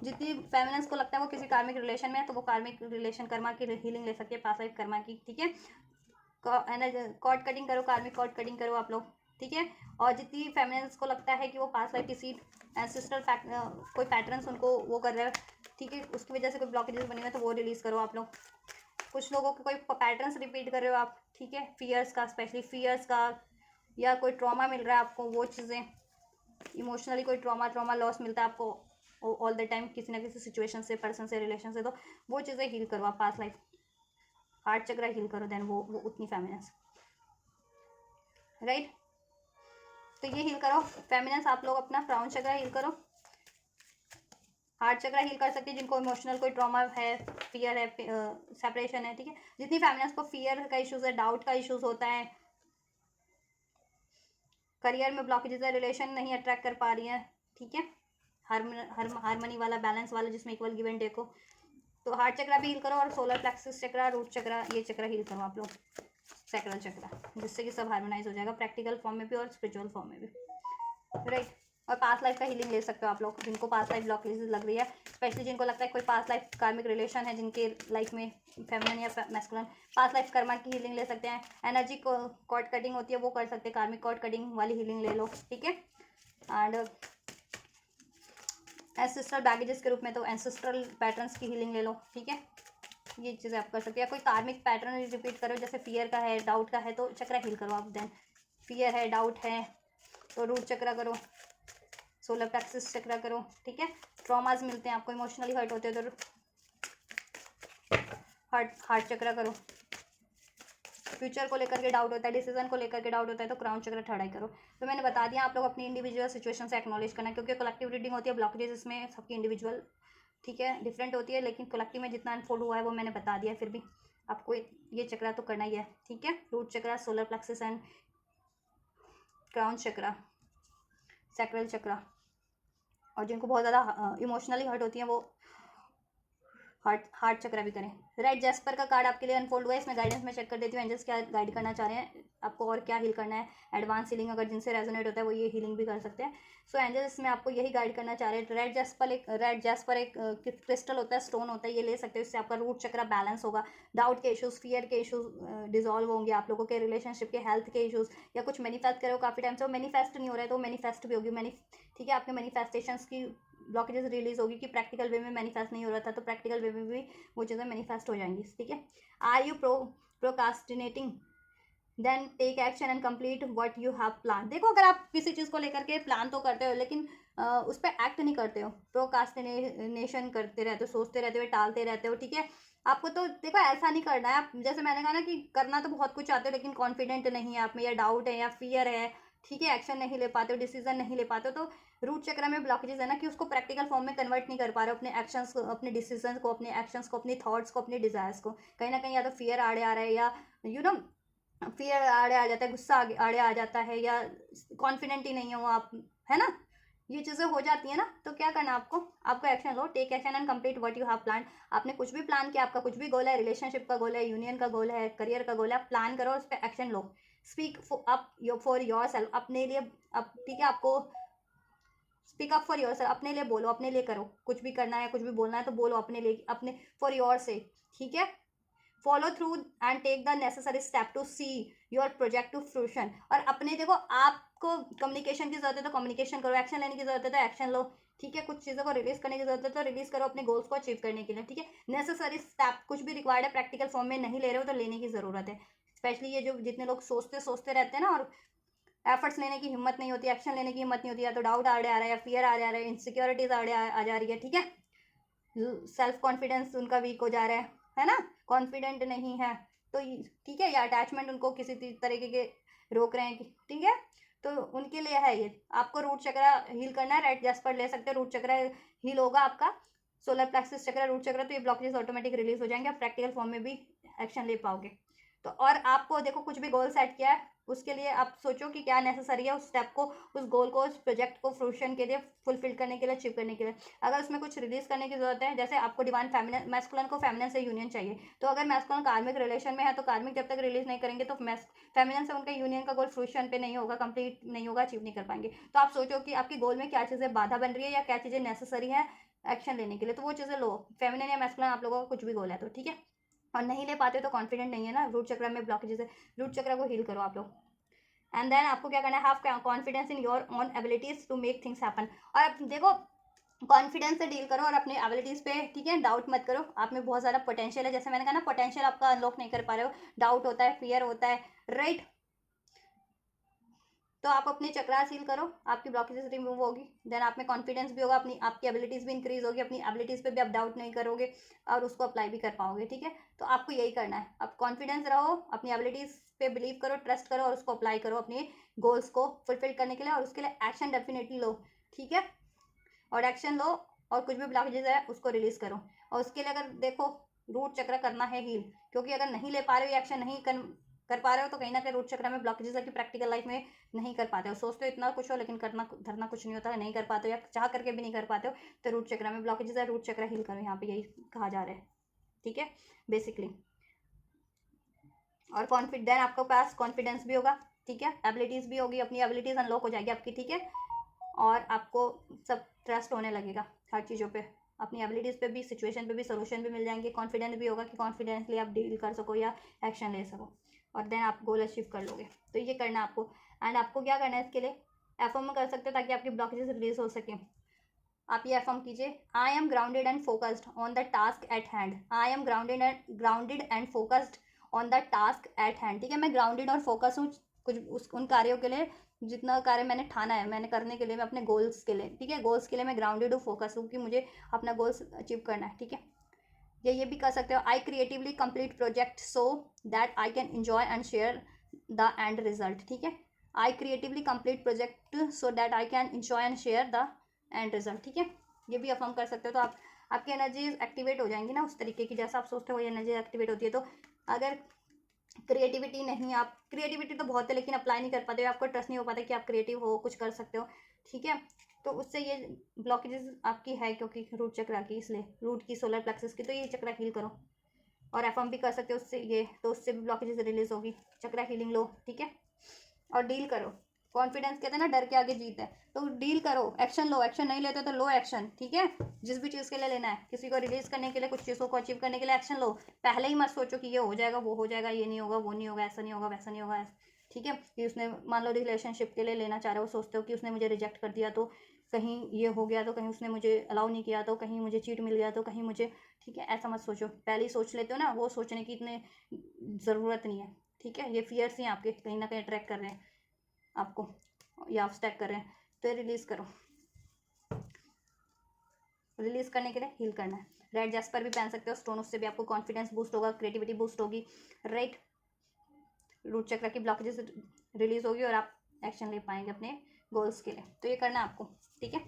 जितनी फेमिनिन्स को लगता है वो किसी कार्मिक रिलेशन में है, तो वो कार्मिक रिलेशन कर्मा की हीलिंग ले सकती है, पास्ट लाइफ कर्मा की, ठीक है, कॉर्ड कटिंग करो, कार्मिक कॉर्ड कटिंग करो आप लोग, ठीक है। और जितनी फेमिनिन्स को लगता है कि वो पास्ट लाइफ किसी एंसेस्ट्रल कोई पैटर्न्स उनको वो कर रहा है, ठीक है, उसकी वजह से कोई ब्लॉकेजेस बने हुए तो वो रिलीज करो आप लोग। कुछ लोगों के कोई पैटर्न्स रिपीट कर रहे हो आप, ठीक है, फियर्स का, स्पेशली फियर्स का, या कोई ट्रॉमा मिल रहा है आपको, वो चीज़ें इमोशनली कोई ट्रॉमा लॉस मिलता है आपको ऑल द टाइम किसी ना किसी सिचुएशन से, पर्सन से, रिलेशन से, तो वो चीज़ें हील करो आप, पास्ट लाइफ हार्ट चक्र हील करो, देन वो उतनी फेमिनेंस, राइट, तो ये हील करो फेमिनेंस, आप लोग अपना क्राउन चक्र हील करो, हार्ट चक्र हील कर सकते हैं जिनको इमोशनल कोई ट्रॉमा है, फियर है, सेपरेशन है, ठीक है, जितनी फेमिनेंस को फियर का इशूज़ है, डाउट का इशूज़ होता है, करियर में ब्लॉकेजेस है, रिलेशन नहीं अट्रैक्ट कर पा रही है, ठीक है, हारमनी वाला, बैलेंस वाला, जिसमें इक्वल गिव एंड टेक हो, तो हार्ट चक्रा भी हील करो, और सोलर प्लेक्सस चक्रा, रूट चक्रा, ये चक्रा हील करो आप लोग, सैक्रल चक्रा, जिससे कि सब हार्मोनाइज हो जाएगा, प्रैक्टिकल फॉर्म में भी और स्पिरिचुअल फॉर्म में भी, राइट। और पास्ट लाइफ का हीलिंग ले सकते हो आप लोग, जिनको पास्ट लाइफ ब्लॉकेजेस लग रही है, स्पेशली जिनको लगता है कोई पास्ट लाइफ कार्मिक रिलेशन है, जिनके लाइफ में फेमिनिन या मैस्कुलिन, पास्ट लाइफ कर्मा की हीलिंग ले सकते हैं, एनर्जी को कॉर्ड कटिंग होती है वो कर सकते हैं, कार्मिक कॉर्ड कटिंग वाली हीलिंग ले लो, ठीक है, एंड एंसेस्ट्रल बैगेजेस के रूप में तो एंसेस्ट्रल पैटर्न्स की हीलिंग ले लो, ठीक है, ये चीज़ें आप कर सकते हैं। कोई कार्मिक पैटर्न रिपीट करो, जैसे फियर का है, डाउट का है, तो चक्र हील करो आप, देन फियर है, डाउट है, तो रूट चक्र करो, सोलर प्लेक्सस चक्र करो, ठीक है, ट्रॉमास मिलते हैं आपको, इमोशनली हर्ट होते हैं तो हार्ट चक्र करो, फ्यूचर को लेकर के डाउट होता है, डिसीजन को लेकर के डाउट होता है, तो क्राउन चक्र थर्ड आई करो। तो मैंने बता दिया, आप लोग अपनी इंडिविजुअल सिचुएशन से एक्नॉलेज करना, क्योंकि कलेक्टिव रीडिंग होती है, ब्लॉकेजेस इसमें सबकी इंडिविजुअल, ठीक है, डिफरेंट होती है, लेकिन कलेक्टिव में जितना अनफोल्ड हुआ है वो मैंने बता दिया, फिर भी आपको ये चक्रा तो करना ही है, ठीक है, root chakra, solar plexus and crown chakra, sacral chakra. और जिनको बहुत ज़्यादा इमोशनली हर्ट होती हैं वो हार्ट चक्र भी करें। रेड जैस्पर का कार्ड आपके लिए अनफोल्ड हुआ है, इसमें गाइडेंस मैं चेक कर देती हूँ एंजल्स क्या गाइड करना चाह रहे हैं आपको और क्या हील करना है। एडवांस हीलिंग अगर जिनसे रेजोनेट होता है वो ये हीलिंग भी कर सकते हैं। सो एंजल्स में आपको यही गाइड करना चाह रहे हैं। रेड जैस्पर एक क्रिस्टल होता है, स्टोन होता है, ये ले सकते हो, इससे आपका रूट चक्र बैलेंस होगा। डाउट के इशूज़, फियर के इशूज़ डिजॉल्व होंगे, आप लोगों के रिलेशनशिप के, हेल्थ के इशूज़, या कुछ मैनिफेस्ट करो काफ़ी टाइम से वो मैनिफेस्ट नहीं हो रहा है तो मैनिफेस्ट भी होगी। ठीक है, आपके मैनिफेस्टेशंस की ब्लॉकेजेस रिलीज होगी कि प्रैक्टिकल वे में मैनिफेस्ट नहीं हो रहा था तो प्रैक्टिकल वे में भी वो चीज़ें मैनिफेस्ट हो जाएंगी। ठीक है, are you procrastinating then take action and complete what you have plan. देखो अगर आप किसी चीज़ को लेकर के प्लान तो करते हो लेकिन उस पर एक्ट नहीं करते हो, प्रोकास्टिनेशन करते रहते हो, सोचते रहते हो, टालते रहते हो। ठीक है, आपको तो देखो ऐसा नहीं करना है। आप जैसे मैंने कहा ना कि करना तो बहुत कुछ चाहते हो लेकिन कॉन्फिडेंट नहीं है आप में, या डाउट है या फियर है, ठीक है, एक्शन नहीं ले पाते हो, डिसीजन नहीं ले पाते हो, तो रूट चक्र में ब्लॉकेजेस है ना कि उसको प्रैक्टिकल फॉर्म में कन्वर्ट नहीं कर पा रहे हो, अपने एक्शंस को, अपने डिसीजन को, अपने एक्शंस को, अपने थॉट्स को, अपने डिजायर्स को। कहीं ना कहीं या तो फियर आड़े आ रहा है, या फियर आड़े आ जाता है, गुस्सा आड़े आ जाता है, या कॉन्फिडेंट ही नहीं हो आप, है ना, ये चीज़ें हो जाती है ना। तो क्या करना है आपको एक्शन लो, take action and complete what you have plan. आपने कुछ भी प्लान किया, आपका कुछ भी गोल है, रिलेशनशिप का गोल है, यूनियन का गोल है, करियर का गोल है, आप प्लान करो, उस पर action low. Speak up for your self, अपने लिए, ठीक है, आपको speak up for your self, अपने लिए बोलो, अपने लिए करो, कुछ भी करना है, कुछ भी बोलना है तो बोलो अपने लिए, अपने फॉर योर से। ठीक है, follow through and take the necessary step to see your project to fruition. और अपने देखो, आपको कम्युनिकेशन की जरूरत है तो कम्युनिकेशन करो, एक्शन लेने की जरूरत है तो एक्शन लो। ठीक है, कुछ चीज़ों को रिलीज करने की जरूरत है तो रिलीज करो अपने गोल्स को अचीव करने के लिए। ठीक है, नेसेसरी स्टेप कुछ भी रिक्वायर्ड है, प्रैक्टिकल फॉर्म में नहीं ले रहे हो तो लेने की जरूरत है। स्पेशली ये जो जितने लोग सोचते सोचते रहते हैं ना और एफर्ट्स लेने की हिम्मत नहीं होती, एक्शन लेने की हिम्मत नहीं होती, या तो डाउट आड़े आ रहा है, या फियर आड़े आ रहा है, इनसिक्योरिटीज आड़े आ जा रही है। ठीक है, सेल्फ कॉन्फिडेंस उनका वीक हो जा रहा है ना, कॉन्फिडेंट नहीं है तो ठीक है, या अटैचमेंट उनको किसी तरीके के रोक रहे हैं। ठीक है, तो उनके लिए है ये। आपको रूट चक्र हील करना है, रेड जैस्पर ले सकते हैं, रूट चक्र हील होगा आपका, सोलर प्लेक्सस चक्र, रूट चक्र, तो ये ब्लॉकेजेस ऑटोमेटिक रिलीज हो जाएंगे, आप प्रैक्टिकल फॉर्म में भी एक्शन ले पाओगे। तो और आपको देखो कुछ भी गोल सेट किया है उसके लिए आप सोचो कि क्या नेसेसरी है उस स्टेप को, उस गोल को, उस प्रोजेक्ट को फ्रूशन के लिए, फुलफिल करने के लिए, अचीव करने के लिए। अगर उसमें कुछ रिलीज करने की जरूरत है, जैसे आपको डिवाइन फेमिनिन, मैस्कुलिन को फेमिनिन से यूनियन चाहिए, तो अगर मैस्कुलिन कार्मिक रिलेशन में है तो कार्मिक जब तक रिलीज नहीं करेंगे तो फेमिनिन से उनका यूनियन का गोल फ्रूशन पे नहीं होगा, कंप्लीट नहीं होगा, अचीव नहीं कर पाएंगे। तो आप सोचो कि आपके गोल में क्या चीज़ें बाधा बन रही है या क्या चीज़ें नेसेसरी है एक्शन लेने के लिए, तो वो चीज़ें लो। फेमिनिन या मैस्कुलिन आप लोगों का कुछ भी गोल है तो ठीक है, और नहीं ले पाते तो कॉन्फिडेंट नहीं है ना, रूट चक्र में ब्लॉकेजेस है, रूट चक्र को हील करो आप लोग। एंड देन आपको क्या करना है, have confidence in your own abilities to make things happen. और आप देखो कॉन्फिडेंस से डील करो और अपने एबिलिटीज पे, ठीक है, डाउट मत करो, आप में बहुत ज़्यादा पोटेंशियल है, जैसे मैंने कहा ना, पोटेंशियल आपका अनलॉक नहीं कर पा रहे हो, डाउट होता है, फियर होता है, राइट। तो आप अपने चक्रास हील करो, आपकी ब्लॉकेजेस रिमूव होगी, देन आप में कॉन्फिडेंस भी होगा, अपनी आपकी एबिलिटीज़ भी इंक्रीज होगी, अपनी एबिलिटीज़ पे भी आप डाउट नहीं करोगे और उसको अप्लाई भी कर पाओगे। ठीक है, तो आपको यही करना है, आप कॉन्फिडेंस रहो, अपनी एबिलिटीज़ पे बिलीव करो, ट्रस्ट करो और उसको अप्लाई करो अपने गोल्स को फुलफिल करने के लिए, और उसके लिए एक्शन डेफिनेटली लो। ठीक है, और एक्शन लो और कुछ भी ब्लॉकेजेस है उसको रिलीज करो। और उसके लिए अगर देखो रूट चक्र करना है हील, क्योंकि अगर नहीं ले पा रहे हो, एक्शन नहीं कर पा रहे हो तो कहीं ना कहीं रूट चक्र में ब्लॉकेजेस है कि प्रैक्टिकल लाइफ में नहीं कर पाते हो, सोचते हो इतना कुछ हो लेकिन करना धरना कुछ नहीं होता है, नहीं कर पाते हो या चाह करके भी नहीं कर पाते हो, तो रूट चक्र में ब्लॉकेजेस है, रूट चक्र हील करो, यहाँ पे यही कहा जा रहा है। ठीक है, बेसिकली। और कॉन्फिडेंस, आपके पास कॉन्फिडेंस भी होगा, ठीक है, एबिलिटीज़ भी होगी, अपनी एबिलिटीज़ अनलॉक हो जाएगी आपकी। ठीक है, और आपको सब ट्रस्ट होने लगेगा हर चीज़ों पे, अपनी एबिलिटीज़ पे भी, सिचुएशन पे भी, सोल्यूशन भी मिल जाएंगे, कॉन्फिडेंस भी होगा कि कॉन्फिडेंसली आप डील कर सको या एक्शन ले सको, और देन आप गोल अचीव कर लोगे। तो ये करना है आपको। एंड आपको क्या करना है इसके लिए, एफर्म कर सकते हो ताकि आपकी ब्लॉकेजेस रिलीज हो सके। आप ये एफर्म कीजिए, I am grounded and focused on the task at hand, I am grounded and focused on the task at hand. ठीक है, मैं ग्राउंडेड और फोकस हूँ कुछ उन कार्यों के लिए जितना कार्य मैंने ठाना है, मैंने करने के लिए, मैं अपने गोल्स के लिए, ठीक है, गोल्स के लिए मैं ग्राउंडेड हूँ, फोकस हूँ कि मुझे अपना गोल्स अचीव करना है। ठीक है, ये भी कर सकते हो, I creatively complete project so that I can enjoy and share the end result. ठीक है, I creatively complete project so that I can enjoy and share the end result. ठीक है, ये भी अफर्म कर सकते हो, तो आप आपकी एनर्जीज एक्टिवेट हो जाएंगी ना उस तरीके की, जैसा आप सोचते हो वही एनर्जी एक्टिवेट होती है। तो अगर क्रिएटिविटी नहीं, आप क्रिएटिविटी तो बहुत है लेकिन अप्लाई नहीं कर पाते हो, आपको ट्रस्ट नहीं हो पाता कि आप क्रिएटिव हो, कुछ कर सकते हो। ठीक है, तो उससे ये ब्लॉकेजेस आपकी है क्योंकि रूट चक्रा की, इसलिए रूट की, सोलर प्लेक्सस की, तो ये चक्रा हील करो। और एफएम भी कर सकते हो उससे, ये तो उससे भी ब्लॉकेजेस रिलीज होगी। चक्रा हीलिंग लो, ठीक है। और डील करो। कॉन्फिडेंस कहते हैं ना, डर के आगे जीत है, तो डील करो, एक्शन लो। एक्शन नहीं लेते तो लो एक्शन, ठीक है। जिस भी चीज़ के लिए लेना है, किसी को रिलीज करने के लिए, कुछ चीज़ों को अचीव करने के लिए एक्शन लो। पहले ही मत सोचो कि ये हो जाएगा, वो हो जाएगा, ये नहीं होगा, वो नहीं होगा, ऐसा नहीं होगा, वैसा नहीं होगा, ठीक है। कि उसने मान लो रिलेशनशिप के लिए लेना चाह रहे हो, सोचते हो कि उसने मुझे रिजेक्ट कर दिया तो कहीं ये हो गया, तो कहीं उसने मुझे अलाउ नहीं किया तो कहीं मुझे चीट मिल गया तो कहीं मुझे, ठीक है। ऐसा मत सोचो, पहले ही सोच लेते हो ना, वो सोचने की इतनी ज़रूरत नहीं है, ठीक है। ये फियर्स ही आपके कहीं ना कहीं अट्रैक्ट कर रहे हैं आपको, या आप स्टैक कर रहे हैं, तो ये रिलीज़ करो। रिलीज़ करने के लिए हील करना है। रेड जैस्पर भी पहन सकते हो स्टोन, उससे भी आपको कॉन्फिडेंस बूस्ट होगा, क्रिएटिविटी बूस्ट होगी, राइट। रूट चक्र की ब्लॉकेजेस रिलीज होगी और आप एक्शन ले पाएंगे अपने गोल्स के लिए। तो ये करना है आपको, ठीक है।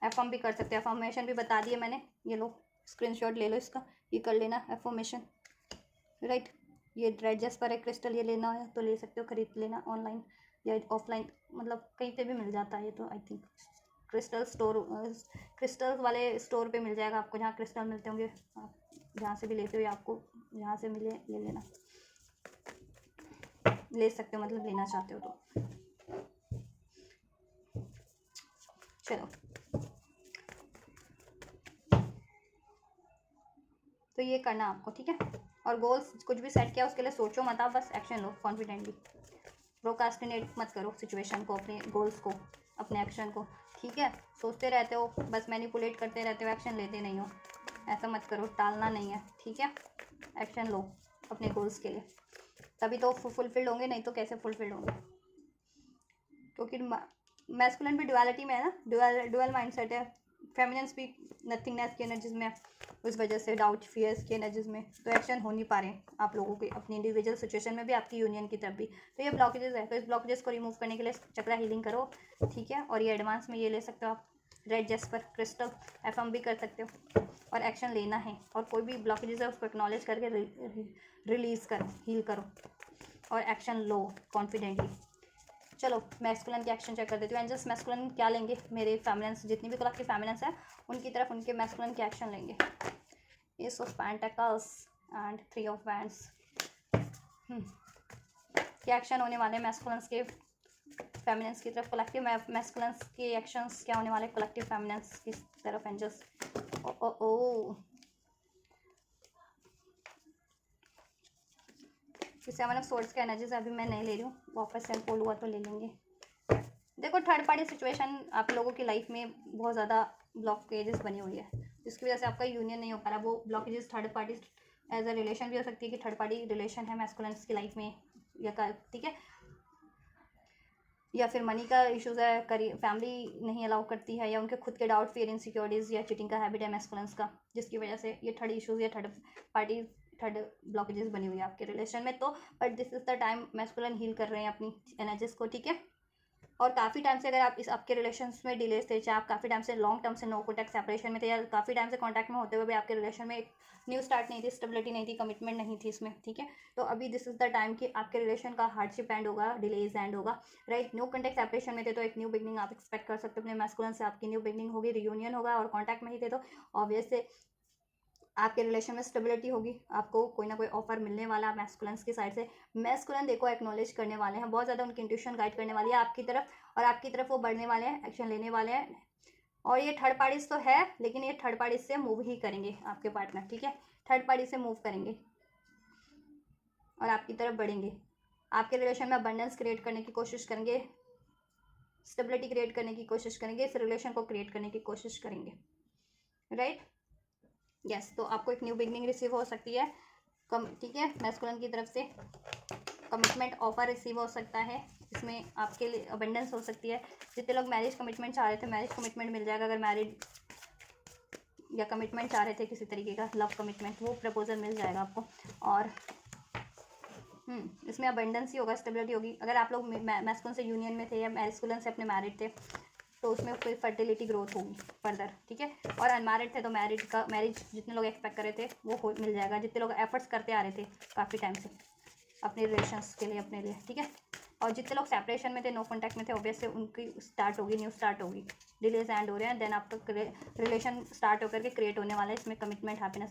एफर्म भी कर सकते हैं, एफर्मेशन भी बता दिए मैंने, ये लो स्क्रीनशॉट ले लो इसका, ये कर लेना एफर्मेशन, राइट। ये रेड जैस्पर है क्रिस्टल, ये लेना है तो ले सकते हो, खरीद लेना ऑनलाइन या ऑफलाइन, मतलब कहीं पे भी मिल जाता है ये तो। I think crystal store, crystals वाले स्टोर पे मिल जाएगा आपको, जहाँ क्रिस्टल मिलते होंगे, आप जहाँ से भी लेते हो या आपको जहाँ से मिले ले लेना, ले सकते हो, मतलब लेना चाहते हो तो। चलो, तो ये करना आपको, ठीक है। और गोल्स कुछ भी सेट किया उसके लिए सोचो मत, आप बस एक्शन लो कॉन्फिडेंटली। प्रोकास्टिनेट मत करो सिचुएशन को, अपने गोल्स को, अपने एक्शन को, ठीक है। सोचते रहते हो, बस मैनिपुलेट करते रहते हो, एक्शन लेते नहीं हो, ऐसा मत करो, टालना नहीं है, ठीक है। एक्शन लो अपने गोल्स के लिए, तभी तो फुलफिल्ड होंगे, नहीं तो कैसे फुलफिल्ड होंगे। क्योंकि मैस्कुलिन भी ड्युअलिटी में है ना, ड्युअल माइंडसेट है। फेमिनिन्स भी नथिंगनेस की एनर्जीज में, उस वजह से डाउट फियर्स की एनर्जीज में, तो एक्शन हो नहीं पा रहे हैं आप लोगों के अपनी इंडिविजुअल सिचुएशन में भी, आपकी यूनियन की तरफ भी। तो ये ब्लॉकेजेस है, तो इस ब्लॉकेजेस को रिमूव करने के लिए चक्रा हीलिंग करो, ठीक है। और ये एडवांस में ये ले सकते हो आप, रेड जैस्पर क्रिस्टल एफएम भी कर सकते हो। और एक्शन लेना है, और कोई भी ब्लॉकेजेस है उसको एक्नॉलेज करके रिलीज करो, हील करो और एक्शन लो कॉन्फिडेंटली। चलो मैस्कुलिन के एक्शन चेक कर देती हूँ। एंजल्स मैस्कुलिन क्या लेंगे, मेरे फेमिनिन्स जितनी भी कलेक्टिव फेमिनिन्स है उनकी तरफ उनके मैस्कुलिन के एक्शन लेंगे। S of pentacles and 3 of wands, क्या एक्शन होने वाले मैस्कुलिन्स के फेमिनिन्स की तरफ, कलेक्टिव मैस्कुलिन्स के एक्शंस क्या होने वाले कलेक्टिव फेमिनिन्स की तरफ angels. O O O seven of swords का एनर्जीज अभी मैं नहीं ले रही हूँ, वापस से अनफोल्ड हुआ तो ले लेंगे। देखो थर्ड पार्टी सिचुएशन आप लोगों की लाइफ में बहुत ज़्यादा ब्लॉकेजेस बनी हुई है, जिसकी वजह से आपका यूनियन नहीं हो पा रहा। वो blockages third party as a relation भी हो सकती है, कि थर्ड पार्टी रिलेशन है मैस्कुलिन्स की लाइफ में, या ठीक है, या फिर मनी का इश्यूज है, फैमिली नहीं अलाउ करती है, या उनके खुद के डाउट फियर इनसिक्योरिटीज या चीटिंग का हैबिट है मैस्कुलिन्स का, जिसकी वजह से ये थर्ड इश्यूज या थर्ड पार्टी थर्ड ब्लॉकेजेस बनी हुई है आपके रिलेशन में। तो but this is the time masculine heal कर रहे हैं अपनी एनर्जीज को, ठीक है। और काफ़ी टाइम से अगर आप इस आपके रिलेशंस में डिलेज थे, चाहे आप काफ़ी टाइम से लॉन्ग टर्म से नो कॉन्टैक्ट सेपरेशन में थे, या काफ़ी टाइम से कॉन्टैक्ट में होते हुए भी आपके रिलेशन में एक न्यू स्टार्ट नहीं थी, स्टेबिलिटी नहीं थी, कमिटमेंट नहीं थी इसमें, ठीक है। तो अभी दिस इज द टाइम कि आपके रिलेशन का हार्डशिप एंड होगा, डिलेज एंड होगा, राइट। नो कॉन्टैक्ट सेपरेशन में थे तो एक न्यू बिगनिंग आप एक्सपेक्ट कर सकते हो अपने मैस्कुलिन से, आपकी न्यू बिगनिंग होगी, रियूनियन होगा। और कॉन्टैक्ट में ही थे तो ऑब्वियस से आपके रिलेशन में स्टेबिलिटी होगी, आपको कोई ना कोई ऑफर मिलने वाला है मैस्कुलिन्स की साइड से। मैस्कुलिन देखो एक्नॉलेज करने वाले हैं, बहुत ज़्यादा उनकी इंट्यूशन गाइड करने वाली है आपकी तरफ, और आपकी तरफ वो बढ़ने वाले हैं, एक्शन लेने वाले हैं। और ये थर्ड पार्टीज तो है, लेकिन ये थर्ड पार्टी से मूव ही करेंगे आपके पार्टनर, ठीक है। थर्ड पार्टी से मूव करेंगे और आपकी तरफ बढ़ेंगे, आपके रिलेशन में अबंडेंस क्रिएट करने की कोशिश करेंगे, स्टेबिलिटी क्रिएट करने की कोशिश करेंगे, इस रिलेशन को क्रिएट करने की कोशिश करेंगे, राइट। यस, तो आपको एक न्यू बिगनिंग रिसीव हो सकती है, ठीक है, मैस्कुलिन की तरफ से कमिटमेंट ऑफर रिसीव हो सकता है, इसमें आपके लिए अबंडेंस हो सकती है। जितने लोग मैरिज कमिटमेंट चाह रहे थे, मैरिज कमिटमेंट मिल जाएगा। अगर मैरिड या कमिटमेंट चाह रहे थे किसी तरीके का लव कमिटमेंट, वो प्रपोजल मिल जाएगा आपको। और इसमें अबंडेंस ही होगा, स्टेबिलिटी होगी। अगर आप लोग मैस्कुलिन से यूनियन में थे या मैस्कुलिन से अपने मैरिड थे, तो उसमें कोई फर्टिलिटी ग्रोथ होगी फर्दर, ठीक है। और अनमैरिड थे तो मैरिज जितने लोग एक्सपेक्ट कर रहे थे वो मिल जाएगा, जितने लोग एफर्ट्स करते आ रहे थे काफ़ी टाइम से अपने रिलेशंस के लिए, अपने लिए, ठीक है। और जितने लोग सेपरेशन में थे, नो कॉन्टैक्ट में थे, ऑब्वियसली उनकी स्टार्ट होगी, न्यू स्टार्ट होगी, डिलेज एंड हो रहे हैं, देन आपका रिलेशन स्टार्ट होकर के क्रिएट होने वाला है। इसमें commitment, happiness,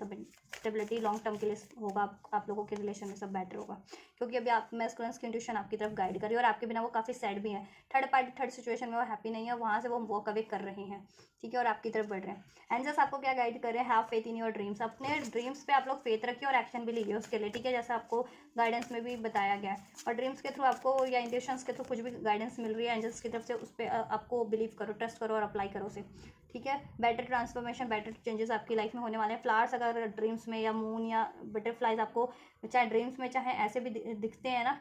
stability long term के लिए होगा। आप लोगों के रिलेशन में सब बेटर होगा, क्योंकि अभी आप मैस्कुलिन की इंट्यूशन आपकी तरफ गाइड कर रही है, और आपके बिना वो काफ़ी सैड भी है। थर्ड पार्टी, थर्ड सिचुएशन में वो हैप्पी नहीं है, वहाँ से वो वॉक अवे कर रहे हैं, ठीक है, और आपकी तरफ बढ़ रहे हैं। एंजल्स आपको क्या गाइड कर रहे हैं? Have faith in your dreams. अपने ड्रीम्स पे आप लोग फेथ रखिए और एक्शन भी लीजिए उसके लिए, ठीक है, जैसा आपको गाइडेंस में भी बताया गया है। और ड्रीम्स के थ्रू आपको या इंट्यूशंस के थ्रू कुछ भी गाइडेंस मिल रही है एंजल्स की तरफ से, उस पर आपको बिलीव करो, ट्रस्ट करो और अप्लाई करो उसे, ठीक है। बेटर ट्रांसफॉर्मेशन, बेटर चेंजेस आपकी लाइफ में होने वाले हैं। फ्लावर्स अगर ड्रीम्स में, या मून या बटरफ्लाइज आपको चाहे ड्रीम्स में चाहे ऐसे भी दिखते हैं ना,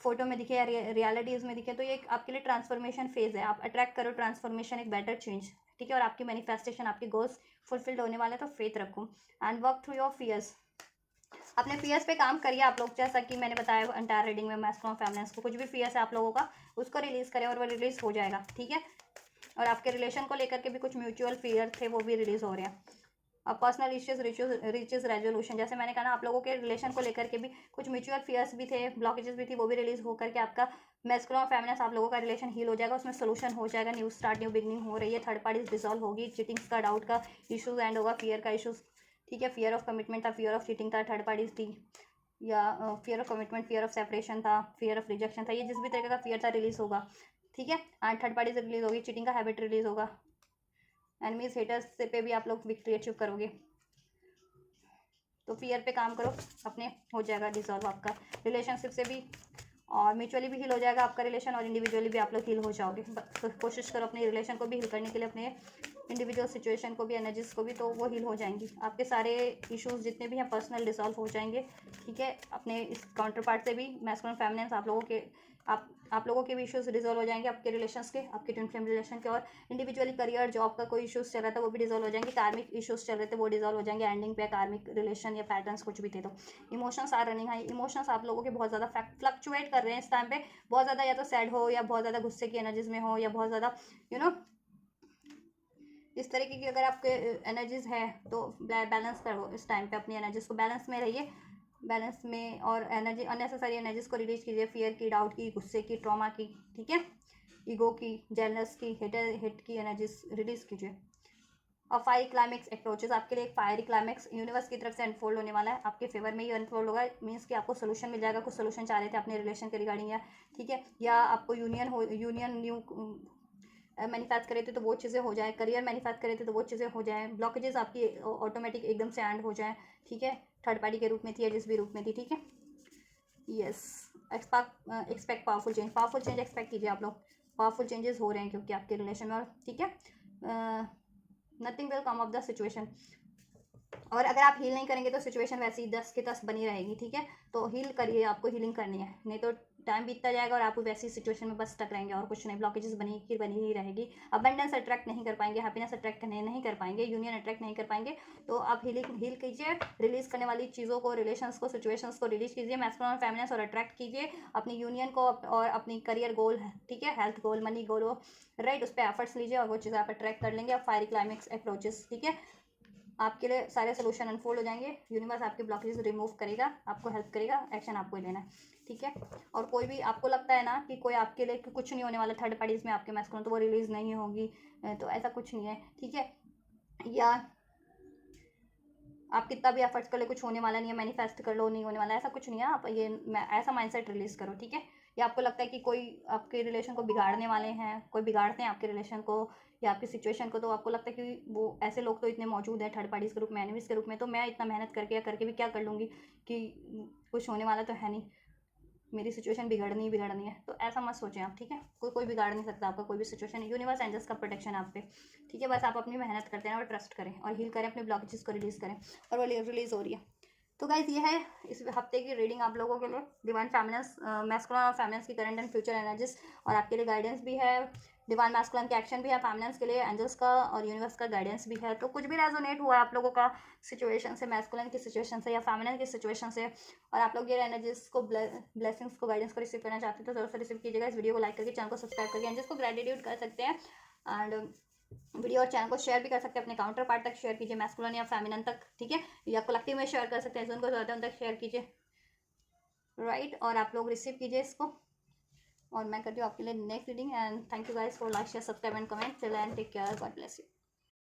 फोटो में दिखे या रियलिटीज़ में दिखे, तो ये आपके लिए ट्रांसफॉर्मेशन फेज है। आप अट्रैक्ट करो ट्रांसफॉर्मेशन, एक बेटर चेंज, ठीक है, और आपकी मैनिफेस्टेशन, आपके गोल्स फुलफिल्ड होने वाले, तो फेथ रखो and work through your fears. अपने फियर्स पे काम करिए आप लोग, जैसा कि मैंने बताया एंटायर रीडिंग में, मैस्कुलिन फेमिनिन को कुछ भी फियर्स है आप लोगों का, उसको रिलीज करें और वो रिलीज हो जाएगा, ठीक है। और आपके रिलेशन को लेकर के भी कुछ म्यूचुअल फियर थे, वो भी रिलीज हो रहे हैं। अब पर्सनल इश्यूज रीचेस रेजोल्यूशन, जैसे मैंने कहा ना, आप लोगों के रिलेशन को लेकर के भी कुछ म्यूचुअल फियर्स भी थे, ब्लॉकेजेस भी थी, वो भी रिलीज होकर के आपका मैस्कुलिन और फेमिनिन आप लोगों का रिलेशन हील हो जाएगा, उसमें सोल्यूशन हो जाएगा, न्यू स्टार्ट, न्यू बिगनिंग हो रही है, थर्ड पार्टी डिसॉल्व होगी, चीटिंग्स का, डाउट का इशूज एंड होगा, फियर का इशूज, ठीक है। फियर ऑफ कमिटमेंट था, फियर ऑफ चीटिंग था, थर्ड पार्टी थी, या fear of commitment, fear of separation था, फियर ऑफ रिजेक्शन था, ये जिस भी तरीके का फियर था रिलीज होगा, ठीक है। एंड थर्ड पार्टी से रिलीज होगी, चीटिंग का हैबिट रिलीज होगा, एनिमीज हेटर्स से पे भी आप लोग विक्ट्री अचीव करोगे। तो फियर पे काम करो, अपने हो जाएगा डिसॉल्व आपका रिलेशनशिप से भी, और म्यूचुअली भी हील हो जाएगा आपका रिलेशन, और इंडिविजुअली भी आप लोग हील हो जाओगे। तो कोशिश करो अपने रिलेशन को भी हील करने के लिए, अपने इंडिविजुअल सिचुएशन को भी, एनर्जीज को भी, तो वो हील हो जाएंगी। आपके सारे इश्यूज जितने भी हैं पर्सनल डिसॉल्व हो जाएंगे, ठीक है। अपने इस काउंटर पार्ट से भी मैस्कुलिन फेमिनिन आप लोगों के आप लोगों के भी इश्यूज रिजॉल्व हो जाएंगे, आपके रिलेशंस के, आपके ट्विन फ्लेम रिलेशन के, और इंडिविजुअली करियर जॉब का कोई इश्यूज चल रहा था वो भी डिजॉल्व हो जाएंगे, कार्मिक इश्यूज चल रहे थे वो डिजॉल्व हो जाएंगे, एंडिंग पे कार्मिक रिलेशन या पैटर्न्स कुछ भी थे। तो emotions are running high, emotions आप लोगों के बहुत ज़्यादा फ्लक्चुएट कर रहे हैं इस टाइम पे, बहुत ज़्यादा या तो सैड हो, या बहुत ज़्यादा गुस्से की एनर्जीज में हो, या बहुत ज़्यादा इस तरीके की अगर आपके एनर्जीज है, तो बैलेंस करो इस टाइम पे, अपनी एनर्जीज को बैलेंस में रहिए, बैलेंस में, और एनर्जी अननेसेसरी एनर्जीज को रिलीज कीजिए, फियर की, डाउट की, गुस्से की, ट्रॉमा की, ठीक है, ईगो की, जेलनेस की, हिट की एनर्जीज रिलीज कीजिए। और फायर क्लाइमेक्स अप्रोचेस, आपके लिए एक फायरी क्लाइमेक्स यूनिवर्स की तरफ से अनफोल्ड होने वाला है, आपके फेवर में ही अनफोल्ड होगा। मीन्स कि आपको सोल्यूशन मिल जाएगा, कुछ सोल्यूशन चाह रहे थे अपने रिलेशन के रिगार्डिंग, या ठीक है, या आपको यूनियन न्यू मैनिफेस्ट करे थे तो वो चीज़ें हो जाए, करियर मैनिफेस्ट करे थे तो वो चीज़ें हो जाए, ब्लॉकेजेस आपकी ऑटोमेटिक एकदम से एंड हो जाए, ठीक है, थर्ड पार्टी के रूप में थी या जिस भी रूप में थी, ठीक है। Yes, expect powerful change expect कीजिए आप लोग, पावरफुल चेंजेस हो रहे हैं क्योंकि आपके रिलेशन में, और ठीक है, nothing will come of the situation. और अगर आप हील नहीं करेंगे तो सिचुएशन वैसे ही 10 के 10 बनी रहेगी, ठीक है। तो हील करिए, आपको हीलिंग करनी है, नहीं तो टाइम बीतता जाएगा और आप वैसी सिचुएशन में बस स्टक रहेंगे और कुछ नहीं, ब्लॉकेजेस बनी ही रहेगी। अबंडेंस अट्रैक्ट नहीं कर पाएंगे, हैप्पीनेस अट्रैक्ट नहीं कर पाएंगे, यूनियन अट्रैक्ट नहीं कर पाएंगे। तो आप हील कीजिए, रिलीज करने वाली चीज़ों को, रिलेशंस को, सिचुएशंस को रिलीज कीजिए, मैस्कुलिन और फेमिनिन, और अट्रैक्ट कीजिए अपनी यूनियन को और अपनी करियर गोल, ठीक है, हेल्थ गोल, मनी गोल हो, राइट, उस पर एफर्ट्स लीजिए और वो चीज़ें आप अट्रैक्ट कर लेंगे। आप फायरी क्लाइमेक्स अप्रोचेस, ठीक है, आपके लिए सारे सोल्यूशन अनफोल्ड हो जाएंगे, यूनिवर्स आपके ब्लॉकेज रिमूव करेगा, आपको हेल्प करेगा, एक्शन आपको ही लेना है, ठीक है। और कोई भी आपको लगता है ना कि कोई आपके लिए कुछ नहीं होने वाला थर्ड पार्टीज में आपके मैस्कुलिन, तो वो रिलीज नहीं होगी, तो ऐसा कुछ नहीं है, ठीक है। या आप कितना भी एफर्ट्स कर ले कुछ होने वाला नहीं है, मैनिफेस्ट कर लो नहीं होने वाला, ऐसा कुछ नहीं है। आप ये ऐसा माइंडसेट रिलीज करो, ठीक है। या आपको लगता है कि कोई आपके रिलेशन को बिगाड़ने वाले हैं, कोई बिगाड़ते हैं आपके रिलेशन को या आपकी सिचुएशन को, तो आपको लगता है कि वो ऐसे लोग तो इतने मौजूद हैं थर्ड पार्टीज के रूप में, एनिमीज के रूप में, तो मैं इतना मेहनत करके या करके भी क्या कर लूँगी कि कुछ होने वाला तो है नहीं, मेरी सिचुएशन बिगड़नी ही बिगड़नी है। तो ऐसा मत सोचें आप, ठीक है। कोई बिगाड़ नहीं सकता आपका कोई भी सिचुएशन, यूनिवर्स एंजल्स का प्रोटेक्शन आप पे, ठीक है। बस आप अपनी मेहनत करते हैं और ट्रस्ट करें और हील करें, अपने ब्लॉकेजेस को रिलीज़ करें, और वो रिलीज़ हो रही है। तो गाइज ये है इस हफ्ते की रीडिंग आप लोगों के लिए, डिवाइन फेमिनिन, मैस्कुलिन और फेमिनिन की करंट एंड फ्यूचर एनर्जीज, और आपके लिए गाइडेंस भी है, डिवाइन मैस्कुलिन के एक्शन भी है, फेमिनिन के लिए एंजल्स का और यूनिवर्स का गाइडेंस भी है। तो कुछ भी रेजोनेट हुआ है आप लोगों का सिचुएशन से, मैस्कुलिन की सिचुएशन से या फेमिनिन की सिचुएशन से, और आप लोग ये एनर्जीज को, ब्लेसिंग्स को, गाइडेंस को रिसीव करना चाहते हैं, तो जरूर से रिसीव कीजिएगा। इस वीडियो को लाइक करके चैनल को सब्सक्राइब करके एंजल्स को ग्रेटिट्यूड कर सकते हैं, एंड वीडियो और चैनल को शेयर भी कर सकते हैं, अपने काउंटर पार्ट तक शेयर कीजिए, मैस्कुलिन या फेमिनिन तक, ठीक है, या कलेक्टिव में शेयर कर सकते हैं, जिनको ज़रूरत है उन तक शेयर कीजिए, राइट। और आप लोग रिसीव कीजिए इसको, और मैं करती हूँ आपके लिए next reading. And thank you guys for like share subscribe and comment. Till and take care, God bless you.